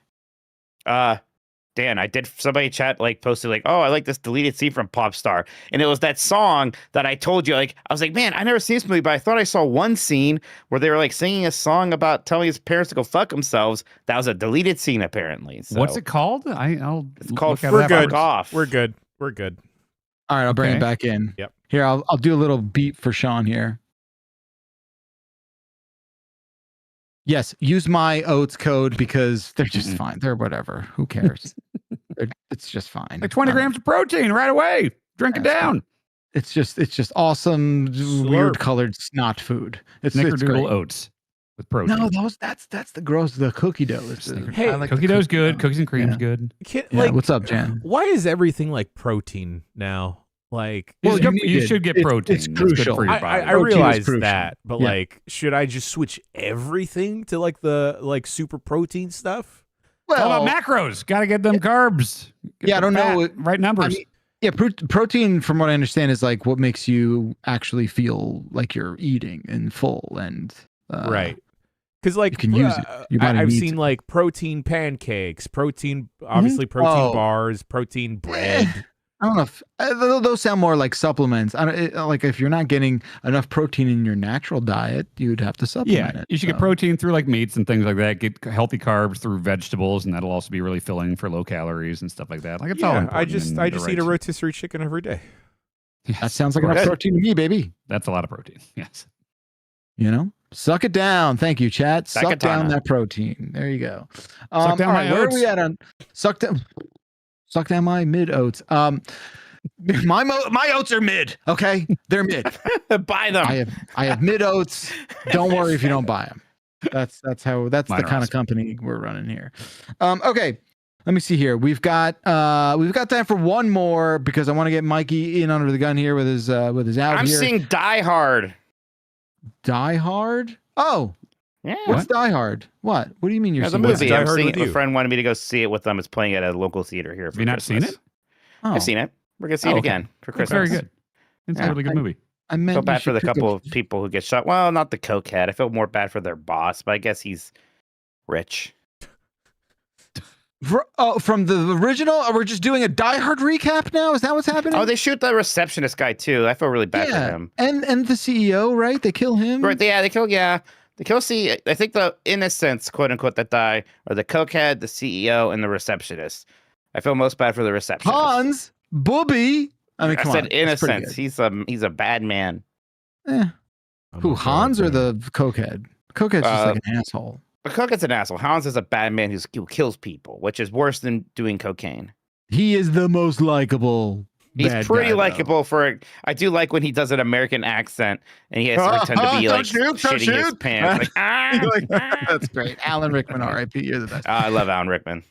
Dan, I did somebody chat posted oh, I like this deleted scene from Popstar. And it was that song that I told you, I was like, man, I never seen this movie, but I thought I saw one scene where they were singing a song about telling his parents to go fuck themselves. That was a deleted scene apparently. So What's it called? it's called We're good. Fuck Off. We're good. We're good. All right, I'll bring it back in. Yep. Here, I'll do a little beat for Sean here. Yes, use my oats code because they're just fine. They're whatever. Who cares? It's just fine. Like 20 grams of protein right away. Drink it down. It's just awesome, weird colored snot food. It's Snickerdoodle great. oats with protein. No, that's the gross. The cookie dough is. Hey, I like cookie the dough's good. Cookies and cream's good. What's up, Jan? Why is everything like protein now? Like, Well, you should get protein. It's crucial. Good for your body. I Protein is realize crucial. that, but Yeah. should I just switch everything to the super protein stuff? It's all Well, about macros. Got to get them carbs. Get Yeah, I the don't know. fat, right numbers. Protein, from what I understand, is what makes you actually feel like you're eating and full and Right. Because like you can use it. Your body I've needs seen it. like protein pancakes, protein protein bars, protein bread. I don't know if those sound more like supplements. Like if you're not getting enough protein in your natural diet, you'd have to supplement it. You should get protein through like meats and things like that. Get healthy carbs through vegetables, and that'll also be really filling for low calories and stuff like that. Like it's all important. I just eat a rotisserie chicken every day. Yes, that sounds like enough protein to me, baby. That's a lot of protein. Yes. Suck it down. Thank you, chat. Suck down Sakatana. that protein. There you go. Suck down my where oats. are we at on suck down my mid oats? My oats are mid. Okay, they're mid. Buy them. I have mid oats. Don't worry if you don't buy them. That's the kind of company we're running here. Okay. Let me see here. We've got time for one more because I want to get Mikey in under the gun here with his out I'm here. seeing Die Hard. Die Hard? Oh. Yeah. What's Die Hard? What? What do you mean you're There's seeing a movie. Die I'm Hard seeing with it. A you? friend wanted me to go see it with them. It's playing at a local theater here. Have you not seen it? Oh. I've seen it. We're gonna see it okay. again for Christmas. It's very good. It's a really good movie. I I meant feel you bad for should the pick couple up- of people who get shot. Well, not the cokehead. I feel more bad for their boss, but I guess he's rich. From the original? We're just doing a Die Hard recap now? Is that what's happening? Oh, they shoot the receptionist guy too. I feel really bad for him. And the CEO, right? They kill him. Right? They kill. Yeah, they kill. I think the innocents, quote unquote, that die are the cokehead, the CEO, and the receptionist. I feel most bad for the receptionist. Hans, Booby. I mean, come said on. It's pretty innocence. He's a bad man. good. Who, Hans or the cokehead? Cokehead's just like an asshole. The cokehead's an asshole. Hans is a bad man who kills people, which is worse than doing cocaine. He is the most likable. He's bad pretty guy, though. likable I do like when he does an American accent and he has to pretend to be like shitting his pants. Like, That's great. Alan Rickman, R.I.P. You're the best. I love Alan Rickman.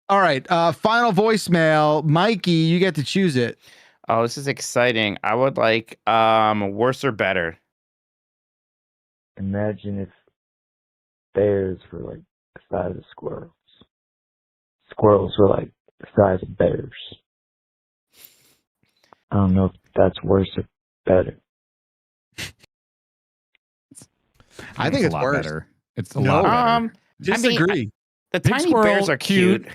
All right. Final voicemail. Mikey, you get to choose it. Oh, this is exciting. I would like worse or better. Imagine if bears were like the size of squirrels. Squirrels were like the size of bears. I don't know if that's worse or better. I think it's a lot worse. better. It's a lot better. Disagree. The Big tiny squirrel, bears are cute.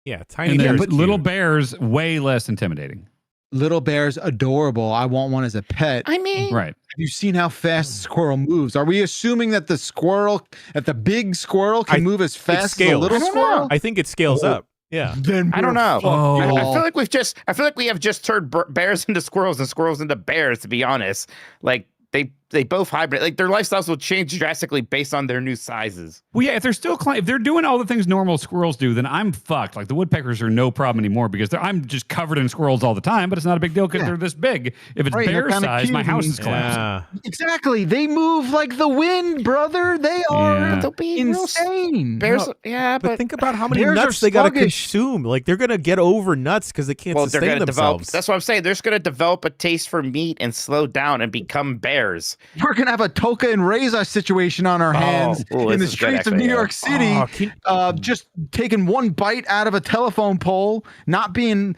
Yeah, tiny And then bears. little cute. bears way less intimidating. Little bear's adorable. I want one as a pet. I mean, Right. Have you seen how fast the squirrel moves? Are we assuming that the big squirrel can move as fast as a scales. little I don't squirrel? know. I think it scales up. Yeah. Then I don't know. Oh. I feel like we have just turned bears into squirrels and squirrels into bears. To be honest, like they both hybrid. Like their lifestyles will change drastically based on their new sizes. Well, yeah, if they're doing all the things normal squirrels do, then I'm fucked. Like the woodpeckers are no problem anymore because I'm just covered in squirrels all the time, but it's not a big deal because they're this big. If it's Right, they're bear kinda size, my cute house and- is collapsing. Exactly. They move like the wind, brother. They are Yeah. They'll be real insane. Bears, No, yeah, But but think about how many bears are nuts they got to sluggish. consume. Like they're gonna get over nuts because they can't they're sustain going to develop. themselves. That's what I'm saying. They're just going to develop a taste for meat and slow down and become bears. We're gonna have a Toka and Reza situation on our hands ooh, in the this is good, streets of actually, New yeah. York City. Just taking one bite out of a telephone pole, not being,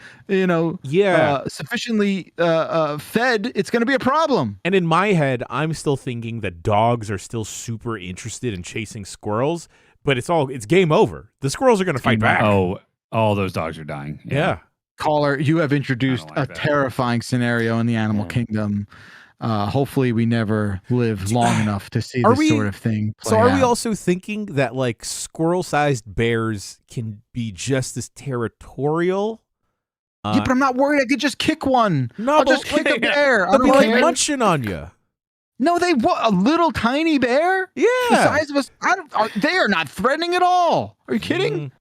sufficiently fed. It's going to be a problem. And in my head, I'm still thinking that dogs are still super interested in chasing squirrels, but it's game over. The squirrels are going to fight back. Oh, all those dogs are dying. Yeah. Caller, you have introduced a terrifying scenario in the animal kingdom. Hopefully we never live long enough to see this sort of thing play So are we out. also thinking that like squirrel-sized bears can be just as territorial? Yeah, but I'm not worried. I could just kick one. No, I'll but just kick a bear. I They'll don't be like care. munching on you. No, a little tiny bear? Yeah. The size of us. They are not threatening at all. Are you kidding?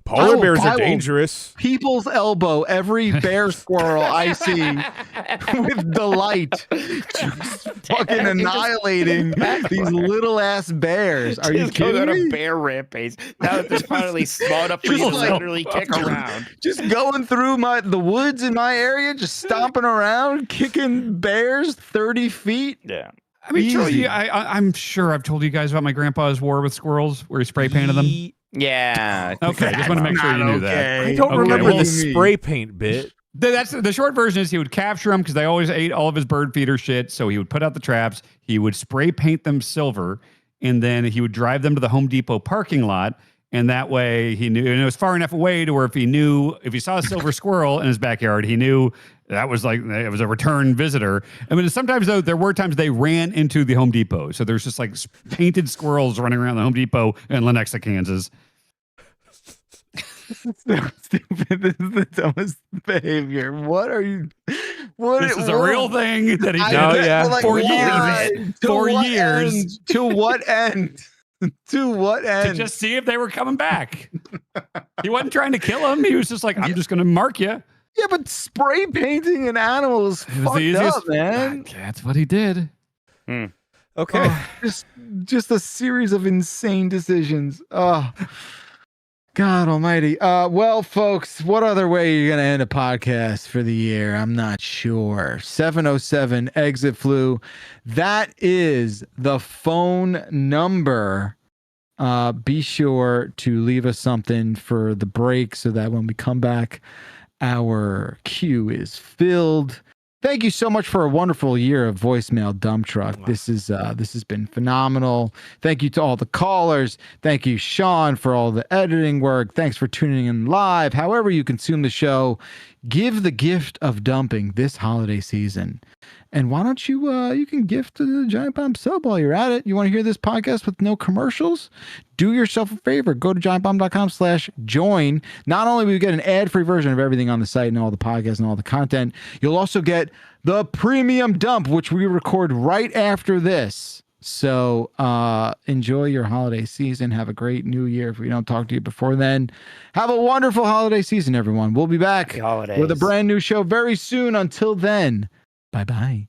Polar bears I are will dangerous. People's elbow every bear squirrel I see with delight, just fucking annihilating these little ass bears. Are you Just go kidding on a me? bear rampage. Now that they're finally small enough for Just you to like- literally kick around. Just going through the woods in my area, just stomping around, kicking bears 30 feet. Yeah. I mean, Easy. truly, I'm sure I've told you guys about my grandpa's war with squirrels, where he spray painted them. Yeah. Okay, just want to make sure you knew that. I don't Okay, remember well, the spray paint bit. That's the short version. Is he would capture them because they always ate all of his bird feeder shit. So he would put out the traps. He would spray paint them silver, and then he would drive them to the Home Depot parking lot. And that way he knew, and it was far enough away to where if he saw a silver squirrel in his backyard, he knew that was like, it was a return visitor. I mean, sometimes though, there were times they ran into the Home Depot. So there's just like painted squirrels running around the Home Depot in Lenexa, Kansas. So stupid. This is the dumbest behavior. What are you? This is a real thing that he did. Like, for years. For years. End? To what end? To what end? To just see if they were coming back. He wasn't trying to kill him. He was just like, I'm just going to mark you. Yeah, but spray painting an animal is fucked up, man. That's what he did. Okay. Oh, just a series of insane decisions. Oh, God almighty. Well, folks, what other way are you going to end a podcast for the year? I'm not sure. 707 exit flu. That is the phone number. Be sure to leave us something for the break so that when we come back, our queue is filled. Thank you so much for a wonderful year of voicemail dump truck. This has been phenomenal. Thank you to all the callers. Thank you, Sean, for all the editing work. Thanks for tuning in live. However you consume the show, give the gift of dumping this holiday season. And why don't you can gift the Giant Bomb sub while you're at it. You want to hear this podcast with no commercials? Do yourself a favor. Go to giantbomb.com/join. Not only will you get an ad-free version of everything on the site and all the podcasts and all the content, you'll also get the premium dump, which we record right after this. So enjoy your holiday season. Have a great new year. If we don't talk to you before then, have a wonderful holiday season, everyone. We'll be back with a brand new show very soon. Until then, bye-bye.